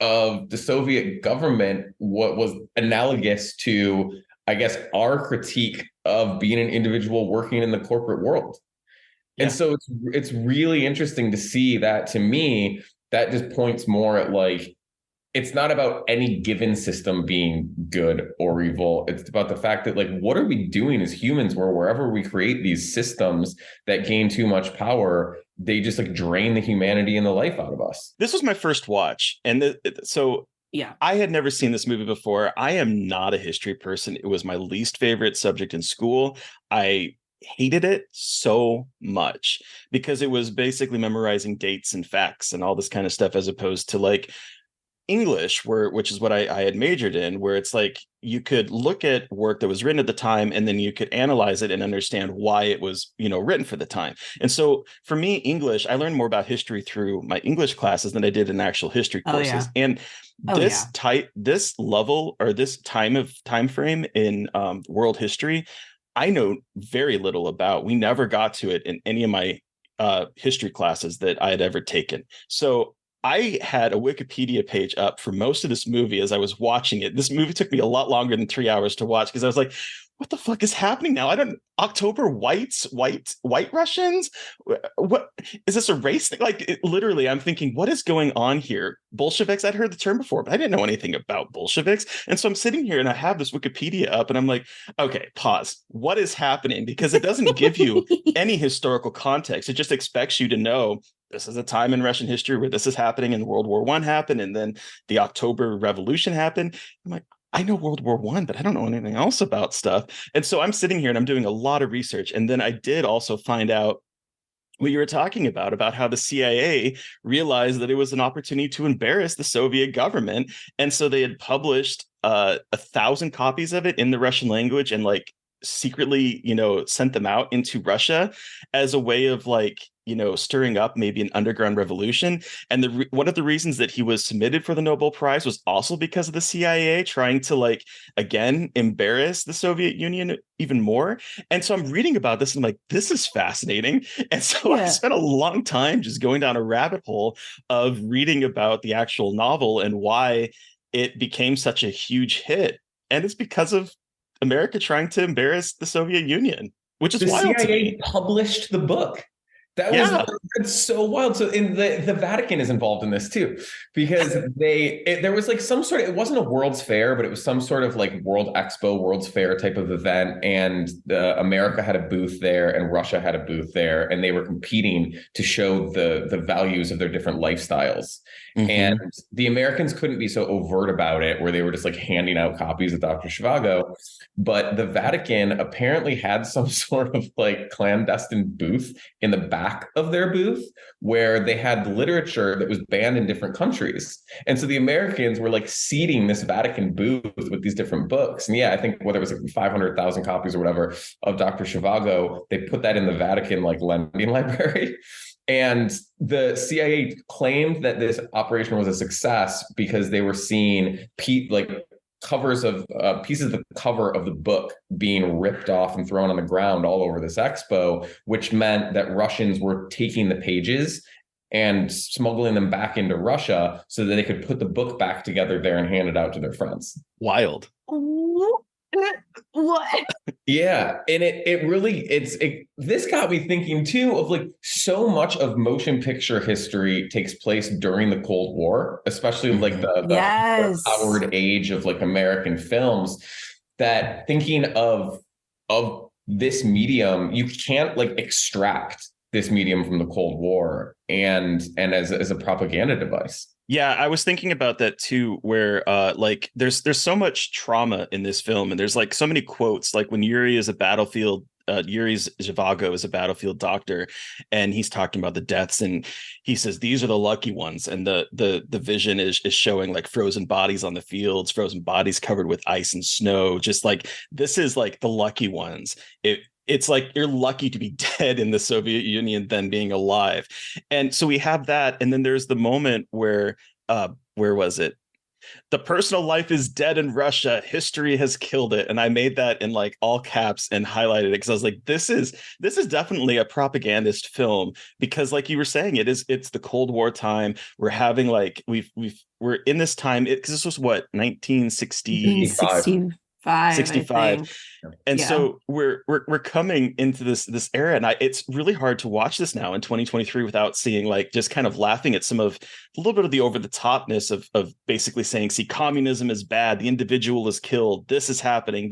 the Soviet government, what was analogous to, I guess, our critique of being an individual working in the corporate world. Yeah. And so it's really interesting to see that. To me, that just points more at like, it's not about any given system being good or evil. It's about the fact that, like, what are we doing as humans where wherever we create these systems that gain too much power, they just like drain the humanity and the life out of us. This was my first watch. And so yeah, I had never seen this movie before. I am not a history person. It was my least favorite subject in school. I hated it so much because it was basically memorizing dates and facts and all this kind of stuff, as opposed to like English, which is what I had majored in, where it's like you could look at work that was written at the time and then you could analyze it and understand why it was, written for the time. And so for me, English, I learned more about history through my English classes than I did in actual history courses. And this level or this time frame in world history, I know very little about. We never got to it in any of my history classes that I had ever taken. So I had a Wikipedia page up for most of this movie as I was watching it. This movie took me a lot longer than 3 hours to watch because I was like, what the fuck is happening now? October white Russians? What is this, a race thing? Like literally, I'm thinking, what is going on here? Bolsheviks, I'd heard the term before, but I didn't know anything about Bolsheviks. And so I'm sitting here and I have this Wikipedia up and I'm like, okay, pause. What is happening? Because it doesn't give you any historical context. It just expects you to know this is a time in Russian history where this is happening and World War I happened and then the October Revolution happened. I'm like, I know World War I, but I don't know anything else about stuff. And so I'm sitting here and I'm doing a lot of research. And then I did also find out what you were talking about how the CIA realized that it was an opportunity to embarrass the Soviet government. And so they had published 1,000 copies of it in the Russian language and like secretly, sent them out into Russia as a way of like, stirring up maybe an underground revolution. And one of the reasons that he was submitted for the Nobel Prize was also because of the CIA trying to like, again, embarrass the Soviet Union even more. And so I'm reading about this and I'm like, this is fascinating. And so I spent a long time just going down a rabbit hole of reading about the actual novel and why it became such a huge hit. And it's because of America trying to embarrass the Soviet Union, which is wild to me. The CIA published the book. That's so wild. So in the Vatican is involved in this too, because there was like some sort of, it wasn't a World's Fair, but it was some sort of like World Expo, World's Fair type of event. And America had a booth there and Russia had a booth there. And they were competing to show the values of their different lifestyles. Mm-hmm. And the Americans couldn't be so overt about it, where they were just like handing out copies of Dr. Zhivago. But the Vatican apparently had some sort of like clandestine booth in the back of their booth where they had literature that was banned in different countries. And so the Americans were like seeding this Vatican booth with these different books. And I think whether it was like 500,000 copies or whatever of Dr. Zhivago, they put that in the Vatican like lending library. And the CIA claimed that this operation was a success because they were seeing covers of pieces of the cover of the book being ripped off and thrown on the ground all over this expo, which meant that Russians were taking the pages and smuggling them back into Russia so that they could put the book back together there and hand it out to their friends. Wild. What? Yeah, and this got me thinking too of like so much of motion picture history takes place during the Cold War, especially like the Yes. powered age of like American films. That thinking of this medium, you can't like extract this medium from the Cold War and as a propaganda device. Yeah, I was thinking about that too, where like there's so much trauma in this film, and there's like so many quotes, like when Yuri Zhivago is a battlefield doctor, and he's talking about the deaths, and he says these are the lucky ones, and the vision is showing like frozen bodies on the fields, frozen bodies covered with ice and snow, just like this is like the lucky ones. It's like you're lucky to be dead in the Soviet Union than being alive. And so we have that. And then there's the moment where was it? The personal life is dead in Russia. History has killed it. And I made that in like all caps and highlighted it because I was like, this is definitely a propagandist film, because like you were saying, it's the Cold War time. We're having like we're in this time because this was what, 1965. 65. And so we're coming into this era, and it's really hard to watch this now in 2023 without seeing like just kind of laughing at some of a little bit of the over the topness of basically saying, see, communism is bad, the individual is killed, this is happening.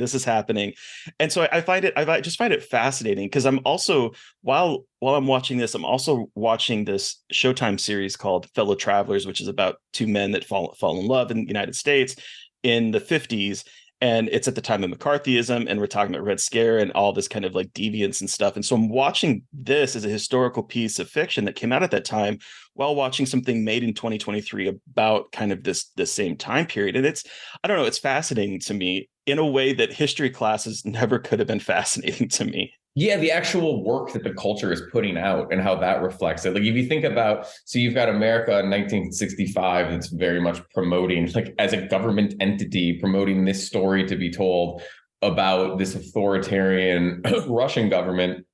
And so I just find it fascinating, because I'm also while I'm watching this, I'm also watching this Showtime series called Fellow Travelers, which is about two men that fall in love in the United States in the 50s. And it's at the time of McCarthyism, and we're talking about Red Scare and all this kind of like deviance and stuff. And so I'm watching this as a historical piece of fiction that came out at that time, while watching something made in 2023 about kind of this same time period. And I don't know, it's fascinating to me in a way that history classes never could have been fascinating to me. Yeah, the actual work that the culture is putting out and how that reflects it. Like if you think about, so you've got America in 1965 that's very much promoting, like as a government entity, promoting this story to be told about this authoritarian Russian government.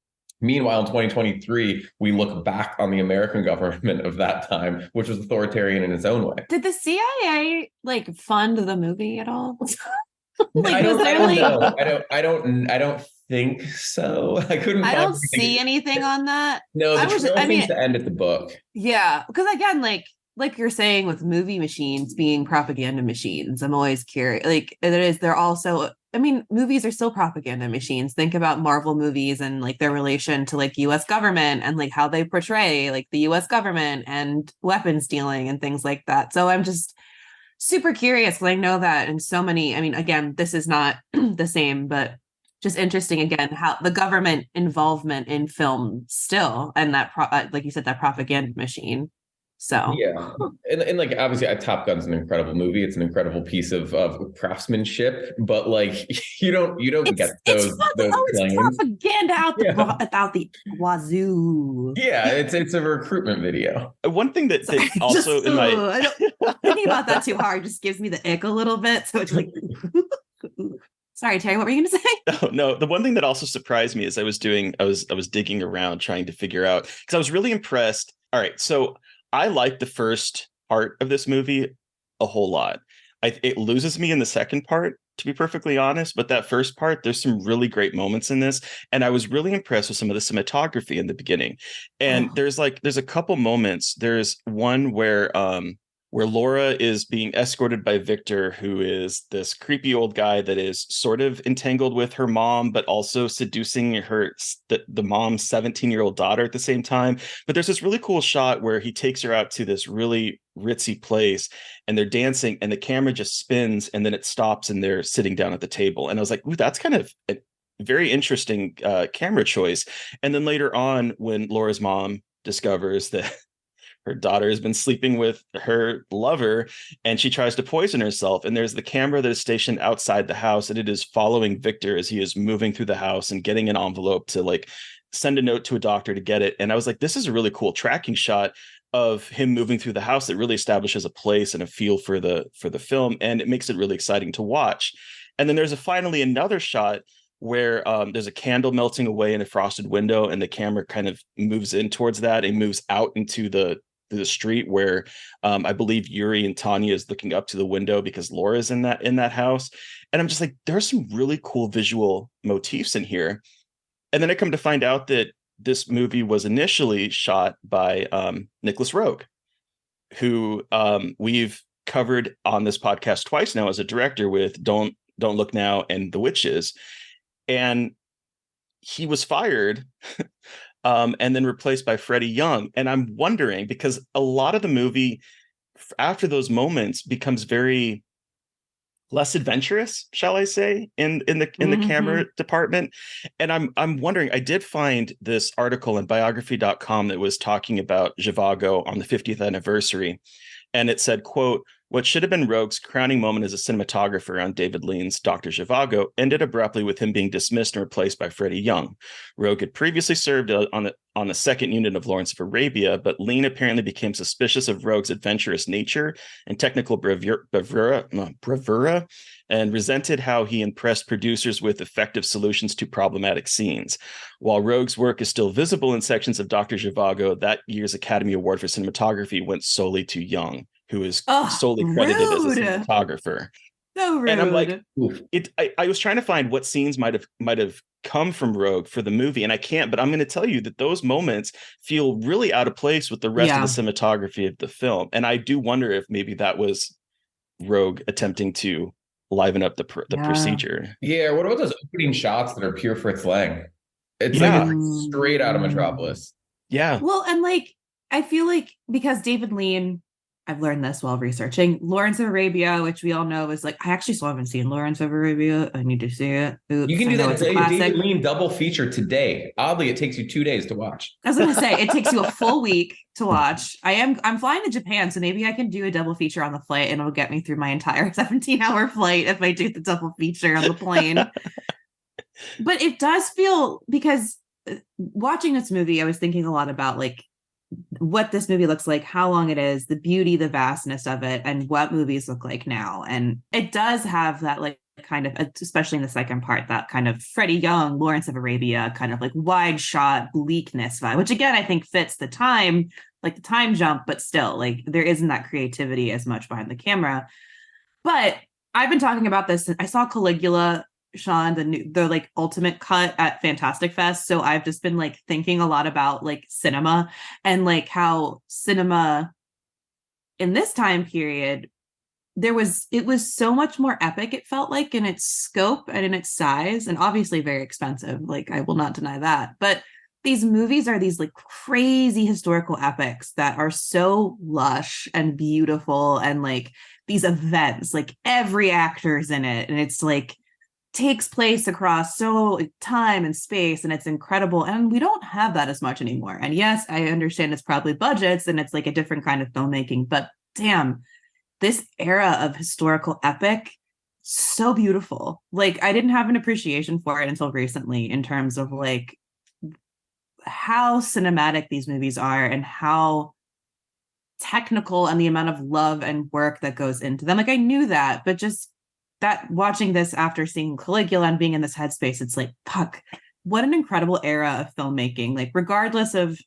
Meanwhile, in 2023, we look back on the American government of that time, which was authoritarian in its own way. Did the CIA like fund the movie at all? Like, I don't think so. I couldn't. I don't see anything on that. No, the trailer seems to end at the book. Yeah, because again, like you're saying with movie machines being propaganda machines, I'm always curious. Like they're also. I mean, movies are still propaganda machines. Think about Marvel movies and like their relation to like U.S. government and like how they portray like the U.S. government and weapons dealing and things like that. So I'm just super curious because I know that in so many. I mean, again, this is not the same, but just interesting again how the government involvement in film still, and that like you said, that propaganda machine. So yeah, and like obviously Top Gun's an incredible movie. It's an incredible piece of craftsmanship, but like you don't get those it's propaganda out the wazoo. Yeah, it's a recruitment video. One thing that also in my thinking about that too hard just gives me the ick a little bit. So it's like sorry, Terry, what were you going to say? No. The one thing that also surprised me is I was digging around trying to figure out, because I was really impressed. All right, so I like the first part of this movie a whole lot. It loses me in the second part, to be perfectly honest. But that first part, there's some really great moments in this, and I was really impressed with some of the cinematography in the beginning. And there's a couple moments. There's one where Laura is being escorted by Victor, who is this creepy old guy that is sort of entangled with her mom, but also seducing the mom's 17-year-old daughter at the same time. But there's this really cool shot where he takes her out to this really ritzy place, and they're dancing, and the camera just spins, and then it stops, and they're sitting down at the table. And I was like, ooh, that's kind of a very interesting camera choice. And then later on, when Laura's mom discovers that her daughter has been sleeping with her lover, and she tries to poison herself, and there's the camera that is stationed outside the house, and it is following Victor as he is moving through the house and getting an envelope to like send a note to a doctor to get it. And I was like, this is a really cool tracking shot of him moving through the house that really establishes a place and a feel for the film, and it makes it really exciting to watch. And then there's finally another shot where there's a candle melting away in a frosted window, and the camera kind of moves in towards that and moves out into the through the street where I believe Yuri and Tanya is looking up to the window because Laura's in that house. And I'm just like, there's some really cool visual motifs in here. And then I come to find out that this movie was initially shot by Nicholas Roeg, who we've covered on this podcast twice now as a director with Don't Look Now and The Witches. And he was fired and then replaced by Freddie Young. And I'm wondering, because a lot of the movie after those moments becomes very less adventurous, shall I say, in the camera department. And I'm wondering, I did find this article in biography.com that was talking about Zhivago on the 50th anniversary. And it said, quote, "What should have been Roeg's crowning moment as a cinematographer on David Lean's Doctor Zhivago ended abruptly with him being dismissed and replaced by Freddie Young. Roeg had previously served on the second unit of Lawrence of Arabia, but Lean apparently became suspicious of Roeg's adventurous nature and technical bravura, and resented how he impressed producers with effective solutions to problematic scenes. While Roeg's work is still visible in sections of Dr. Zhivago, that year's Academy Award for Cinematography went solely to Young, who is solely credited as a cinematographer." So rude. And I'm like, I was trying to find what scenes might have come from Roeg for the movie, and I can't, but I'm going to tell you that those moments feel really out of place with the rest of the cinematography of the film. And I do wonder if maybe that was Roeg attempting to liven up the procedure. Yeah, what about those opening shots that are pure Fritz Lang? It's like straight out of Metropolis. Yeah. Well, and like, I feel like because David Lean, I've learned this while researching Lawrence of Arabia, which we all know is like, I actually still haven't seen Lawrence of Arabia. I need to see it. Oops, you can do that. It's a classic. David Lean double feature today. Oddly, it takes you 2 days to watch. I was going to say, it takes you a full week to watch. I'm flying to Japan, so maybe I can do a double feature on the flight and it'll get me through my entire 17-hour flight if I do the double feature on the plane. But it does feel, because watching this movie, I was thinking a lot about like what this movie looks like, how long it is, the beauty, the vastness of it, and what movies look like now. And it does have that like kind of, especially in the second part, that kind of Freddie Young, Lawrence of Arabia kind of like wide shot bleakness vibe, which again, I think fits the time, like the time jump, but still like there isn't that creativity as much behind the camera. But I've been talking about this. I saw Caligula, Sean, the like ultimate cut at Fantastic Fest. So I've just been like thinking a lot about like cinema and like how cinema in this time period, it was so much more epic, it felt like, in its scope and in its size, and obviously very expensive. Like, I will not deny that. But these movies are these like crazy historical epics that are so lush and beautiful, and like these events, like every actor's in it, and it's like takes place across so time and space, and it's incredible. And we don't have that as much anymore. And yes, I understand it's probably budgets and it's like a different kind of filmmaking, but damn, this era of historical epic, so beautiful. Like, I didn't have an appreciation for it until recently in terms of like how cinematic these movies are and how technical, and the amount of love and work that goes into them. Like, I knew that, but just that watching this after seeing Caligula and being in this headspace, it's like, fuck, what an incredible era of filmmaking. Like, regardless of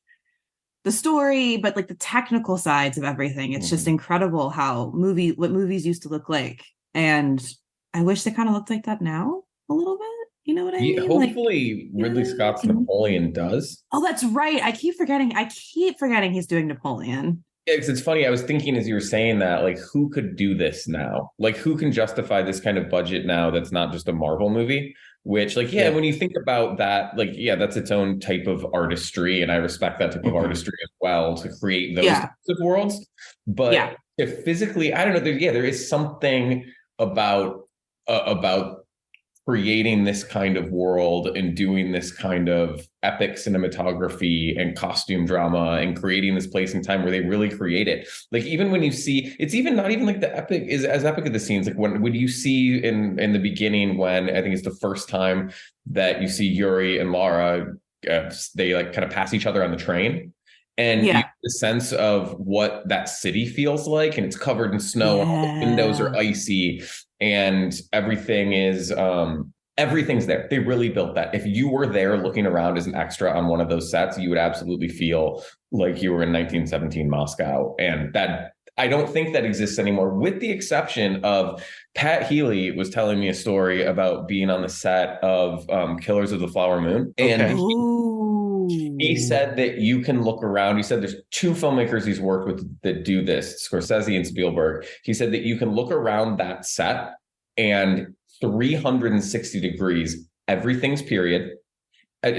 the story, but like the technical sides of everything, it's just incredible what movies used to look like. And I wish they kind of looked like that now a little bit. You know what I mean? Hopefully like, Ridley Scott's Napoleon does. Oh, that's right. I keep forgetting he's doing Napoleon. Yeah, because it's funny. I was thinking as you were saying that, like, who could do this now? Like, who can justify this kind of budget now that's not just a Marvel movie? Which, like, when you think about that, like, that's its own type of artistry. And I respect that type of artistry as well, to create those types of worlds. But if physically, I don't know, there is something about creating this kind of world and doing this kind of epic cinematography and costume drama and creating this place and time where they really create it. Like, even when you see, it's even not even like the epic is as epic of the scenes. Like when you see in the beginning, when I think it's the first time that you see Yuri and Lara, they like kind of pass each other on the train. And you get the sense of what that city feels like, and it's covered in snow, and all the windows are icy, and everything is Everything's there. They really built that. If you were there looking around as an extra on one of those sets, you would absolutely feel like you were in 1917 Moscow. And that, I don't think that exists anymore, with the exception of Pat Healy was telling me a story about being on the set of Killers of the Flower Moon. And Okay. he said that you can look around. He said there's two filmmakers he's worked with that do this, Scorsese and Spielberg. He said that you can look around that set and 360 degrees, everything's period,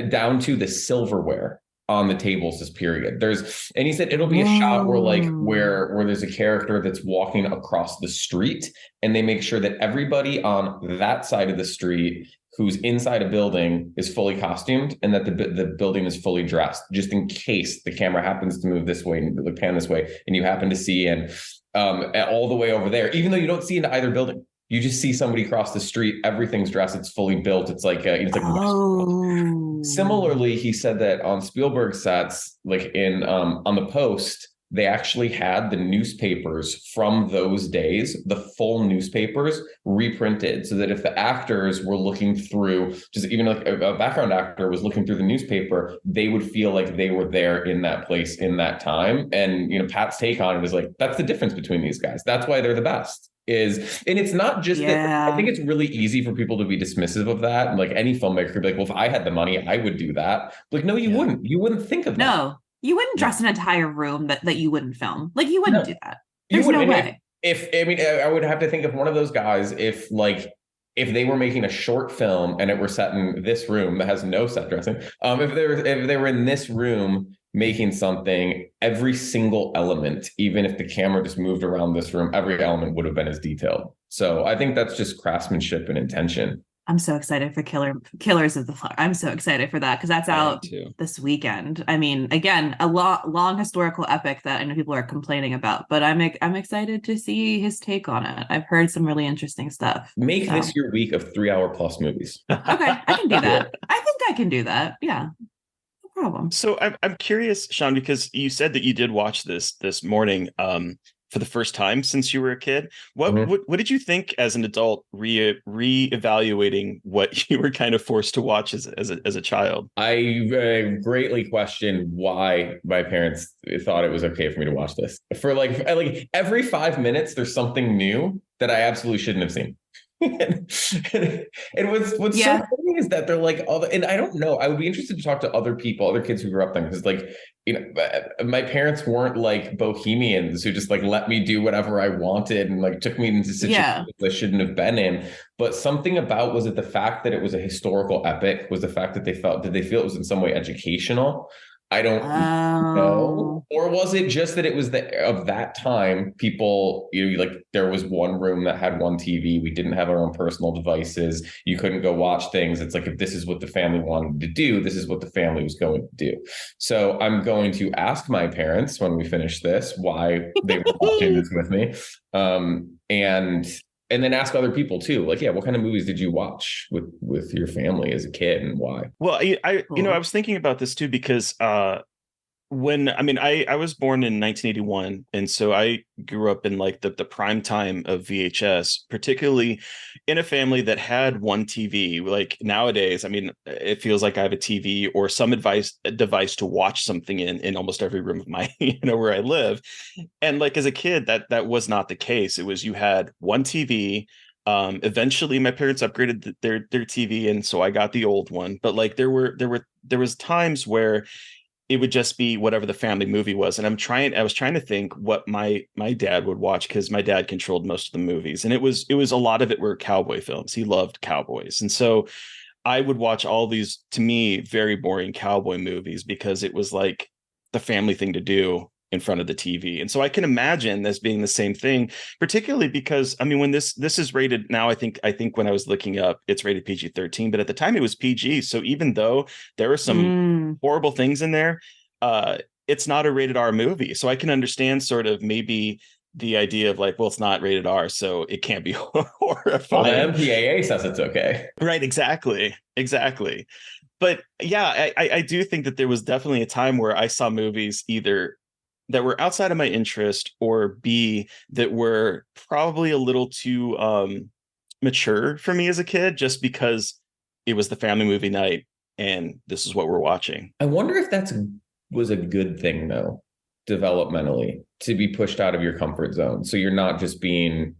down to the silverware on the tables is period. And he said it'll be a shot where there's a character that's walking across the street, and they make sure that everybody on that side of the street who's inside a building is fully costumed, and that the building is fully dressed, just in case the camera happens to move this way and the pan this way, and you happen to see all the way over there, even though you don't see into either building. You just see somebody cross the street. Everything's dressed. It's fully built. It's like Similarly, he said that on Spielberg sets, like on the Post, they actually had the newspapers from those days, the full newspapers, reprinted, so that if the actors were looking through, just even like a background actor was looking through the newspaper, they would feel like they were there in that place in that time. And Pat's take on it is like, that's the difference between these guys. That's why they're the best. And it's not just that. I think it's really easy for people to be dismissive of that. And like any filmmaker could be like, well, if I had the money, I would do that. Like, no, you wouldn't. You wouldn't think of that. No, you wouldn't dress an entire room that you wouldn't film. Like, you wouldn't do that. There's no way. I would have to think of one of those guys, if they were making a short film and it were set in this room that has no set dressing, if they were in this room making something, every single element, even if the camera just moved around this room, every element would have been as detailed. So I think that's just craftsmanship and intention. I'm so excited for Killers of the Flower. I'm so excited for that because that's out this weekend. I mean, again, a long historical epic that I know people are complaining about, but I'm excited to see his take on it. I've heard some really interesting stuff. Make this your week of 3-hour plus movies. Okay, I can do that. I think I can do that. Yeah. Problem. So I'm curious, Sean, because you said that you did watch this morning for the first time since you were a kid. What did you think as an adult re-evaluating what you were kind of forced to watch as a child? I greatly question why my parents thought it was okay for me to watch this. For like every 5 minutes, there's something new that I absolutely shouldn't have seen. And what's so funny is that they're like, and I don't know, I would be interested to talk to other people, other kids who grew up then, because like, my parents weren't like bohemians who just like let me do whatever I wanted and like took me into situations I shouldn't have been in. But something about, was it the fact that it was a historical epic? Was the fact that did they feel it was in some way educational? I don't know. Or was it just that it was of that time, people, like there was one room that had one TV. We didn't have our own personal devices. You couldn't go watch things. It's like, if this is what the family wanted to do, this is what the family was going to do. So I'm going to ask my parents when we finish this why they were watching this with me. And then ask other people too, like, what kind of movies did you watch with your family as a kid and why? Well, I was thinking about this too, because I was born in 1981. And so I grew up in like the prime time of VHS, particularly in a family that had one TV. Like nowadays, I mean, it feels like I have a TV or some device to watch something in almost every room of my, where I live. And like as a kid, that was not the case. It was, you had one TV. Eventually my parents upgraded their TV. And so I got the old one. But like there was times where it would just be whatever the family movie was. And I was trying to think what my dad would watch, because my dad controlled most of the movies. And it was a lot of it were cowboy films. He loved cowboys. And so I would watch all these, to me, very boring cowboy movies, because it was like the family thing to do in front of the TV. And so I can imagine this being the same thing, particularly because, I mean, when this is rated now, I think when I was looking up, it's rated PG-13, but at the time it was PG. So even though there are some horrible things in there, it's not a rated R movie. So I can understand sort of maybe the idea of like, well, it's not rated R, so it can't be horrifying. Well, the MPAA says it's okay. Right, exactly. But yeah, I do think that there was definitely a time where I saw movies either that were outside of my interest, or B, that were probably a little too mature for me as a kid, just because it was the family movie night, and this is what we're watching. I wonder if was a good thing though, developmentally, to be pushed out of your comfort zone. So you're not just being,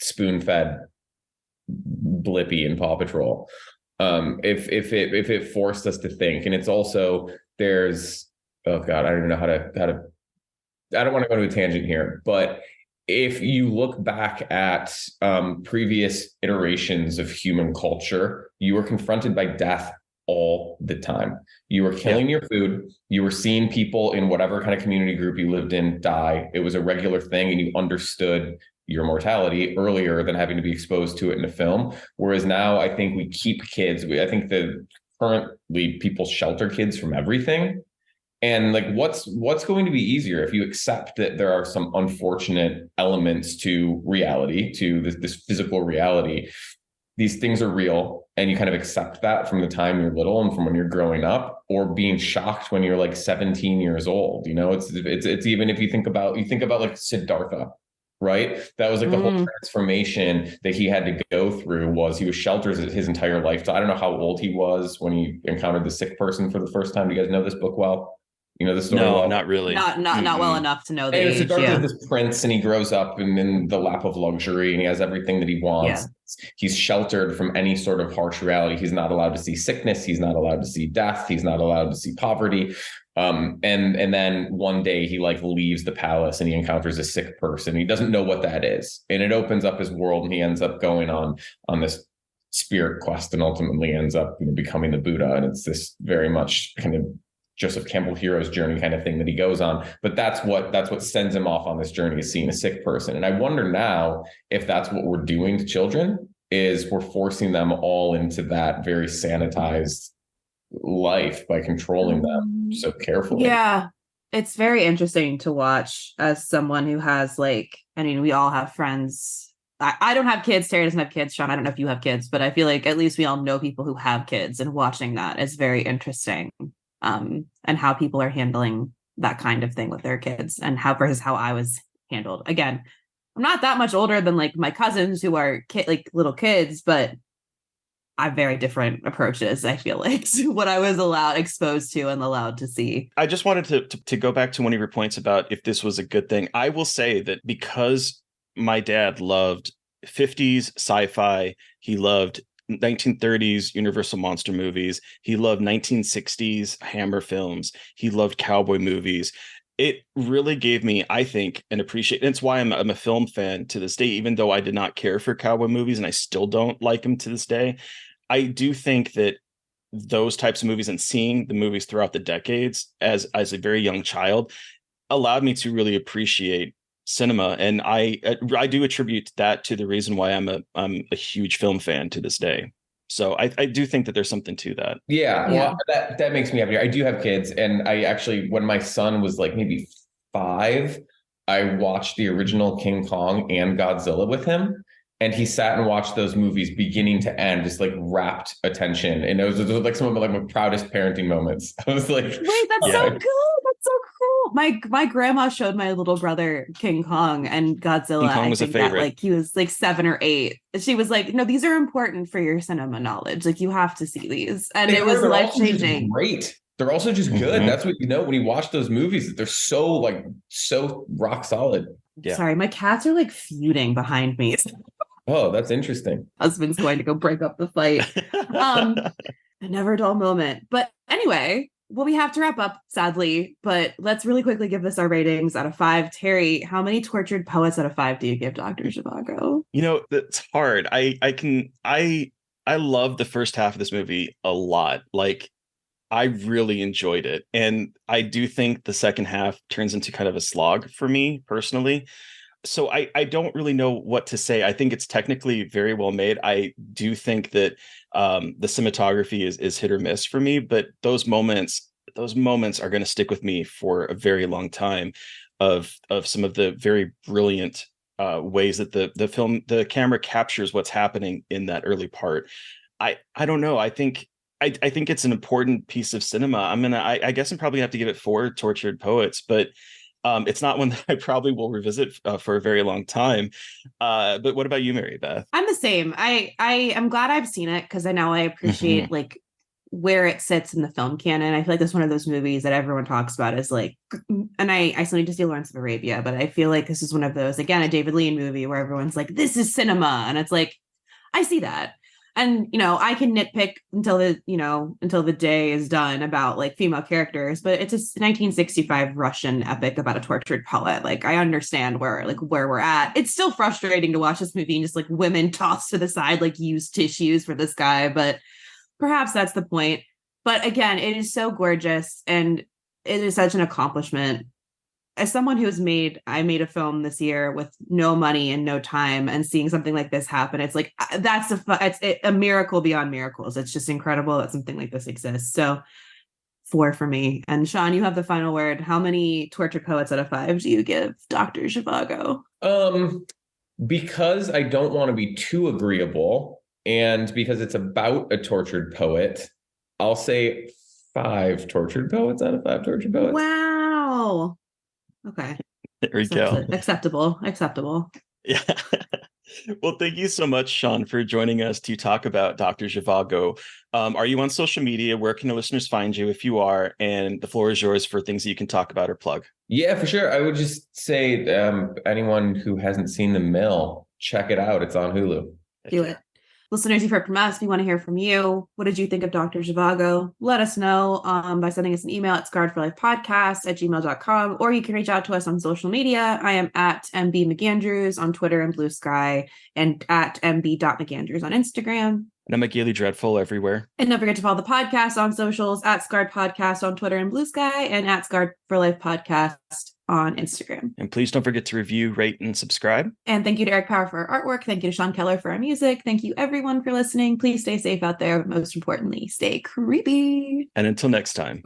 spoon-fed Blippy and Paw Patrol. If it forced us to think, and it's also there's oh god, I don't even know how to. I don't want to go to a tangent here, but if you look back at previous iterations of human culture, you were confronted by death all the time. You were killing your food. You were seeing people in whatever kind of community group you lived in die. It was a regular thing, and you understood your mortality earlier than having to be exposed to it in a film. Whereas now, I think we keep kids. I think that currently people shelter kids from everything. And like, what's going to be easier if you accept that there are some unfortunate elements to reality, to this physical reality? These things are real, and you kind of accept that from the time you're little and from when you're growing up, or being shocked when you're like 17 years old. It's even if you think about like Siddhartha, right? That was like the whole transformation that he had to go through. Was he was sheltered his entire life. So I don't know how old he was when he encountered the sick person for the first time. Do you guys know this book well? You know the story? No, well? not really. Not well enough to know the And age. Siddhartha is this prince, and he grows up in the lap of luxury, and he has everything that he wants. Yeah. He's sheltered from any sort of harsh reality. He's not allowed to see sickness. He's not allowed to see death. He's not allowed to see poverty. And then one day he like leaves the palace, and he encounters a sick person. He doesn't know what that is, and it opens up his world, and he ends up going on this spirit quest, and ultimately ends up becoming the Buddha. And it's this very much kind of Joseph Campbell hero's journey kind of thing that he goes on. But that's what sends him off on this journey, is seeing a sick person. And I wonder now if that's what we're doing to children, is we're forcing them all into that very sanitized life by controlling them so carefully. Yeah. It's very interesting to watch as someone who has we all have friends. I don't have kids. Terry doesn't have kids. Sean, I don't know if you have kids, but I feel like at least we all know people who have kids, and watching that is very interesting. And how people are handling that kind of thing with their kids, and versus how I was handled. Again, I'm not that much older than like my cousins who are little kids, but I have very different approaches, I feel like, to what I was exposed to and allowed to see. I just wanted to go back to one of your points about if this was a good thing. I will say that because my dad loved 50s sci-fi, he loved 1930s Universal monster movies, he loved 1960s Hammer films, he loved cowboy movies. It really gave me, I think, an appreciation. It's why I'm a film fan to this day, even though I did not care for cowboy movies, and I still don't like them to this day. I do think that those types of movies, and seeing the movies throughout the decades as a very young child, allowed me to really appreciate cinema. And I do attribute that to the reason why I'm a huge film fan to this day. So I do think that there's something to that. Yeah. Well, that makes me happy. I do have kids, and I actually, when my son was like maybe 5, I watched the original King Kong and Godzilla with him. And he sat and watched those movies beginning to end, just like rapt attention. And it was like some of my proudest parenting moments. I was like, wait, that's so cool. That's so cool. My grandma showed my little brother King Kong and Godzilla. King Kong was a favorite. He was like 7 or 8. She was like, no, these are important for your cinema knowledge. Like, you have to see these. And it was life-changing. Great. They're also just good. Mm-hmm. That's what when you watch those movies, they're so rock solid. Yeah. Sorry, my cats are like feuding behind me. Oh, that's interesting. Husband's going to go break up the fight. A never dull moment. But anyway, we have to wrap up, sadly. But let's really quickly give this our ratings out of 5. Terry, how many tortured poets out of 5 do you give Doctor Zhivago? That's hard. I love the first half of this movie a lot. Like, I really enjoyed it. And I do think the second half turns into kind of a slog for me personally. So I don't really know what to say. I think it's technically very well made. I do think that the cinematography is hit or miss for me, but those moments are going to stick with me for a very long time, of some of the very brilliant ways that the camera captures what's happening in that early part. I don't know. I think it's an important piece of cinema. I guess I'm probably gonna have to give it 4 tortured poets, but It's not one that I probably will revisit for a very long time. But what about you, Mary Beth? I'm the same. I am glad I've seen it because I now I appreciate Mhm. like where it sits in the film canon. I feel like it's one of those movies that everyone talks about as like, and I still need to see Lawrence of Arabia, but I feel like this is one of those, again, a David Lean movie where everyone's like, this is cinema. And it's like, I see that. And, I can nitpick until the day is done about like female characters, but it's a 1965 Russian epic about a tortured poet. Like I understand where we're at. It's still frustrating to watch this movie and just like women tossed to the side, like used tissues for this guy, but perhaps that's the point. But again, it is so gorgeous and it is such an accomplishment. As someone I made a film this year with no money and no time, and seeing something like this happen, it's like it's a miracle beyond miracles. It's just incredible that something like this exists. So 4 for me. And Sean, you have the final word. How many tortured poets out of 5 do you give Dr. Zhivago? Because I don't want to be too agreeable, and because it's about a tortured poet, I'll say 5 tortured poets out of 5 tortured poets. Wow. Okay. There we go. Acceptable. Yeah. Well, thank you so much, Sean, for joining us to talk about Dr. Zhivago. Are you on social media? Where can the listeners find you if you are? And the floor is yours for things that you can talk about or plug. Yeah, for sure. I would just say anyone who hasn't seen The Mill, check it out. It's on Hulu. Do it. Listeners, you've heard from us. We want to hear from you. What did you think of Dr. Zhivago? Let us know by sending us an email at scarredforlifepodcast@gmail.com, or you can reach out to us on social media. I am at MB McAndrews on Twitter and Blue Sky, and at MB.McAndrews on Instagram. And I'm at Gaily Dreadful everywhere. And don't forget to follow the podcast on socials at Scarred Podcast on Twitter and Blue Sky, and at Scarred for Life Podcast on Instagram. And please don't forget to review, rate, and subscribe. And thank you to Eric Power for our artwork. Thank you to Sean Keller for our music. Thank you everyone for listening. Please stay safe out there, but most importantly, stay creepy. And until next time.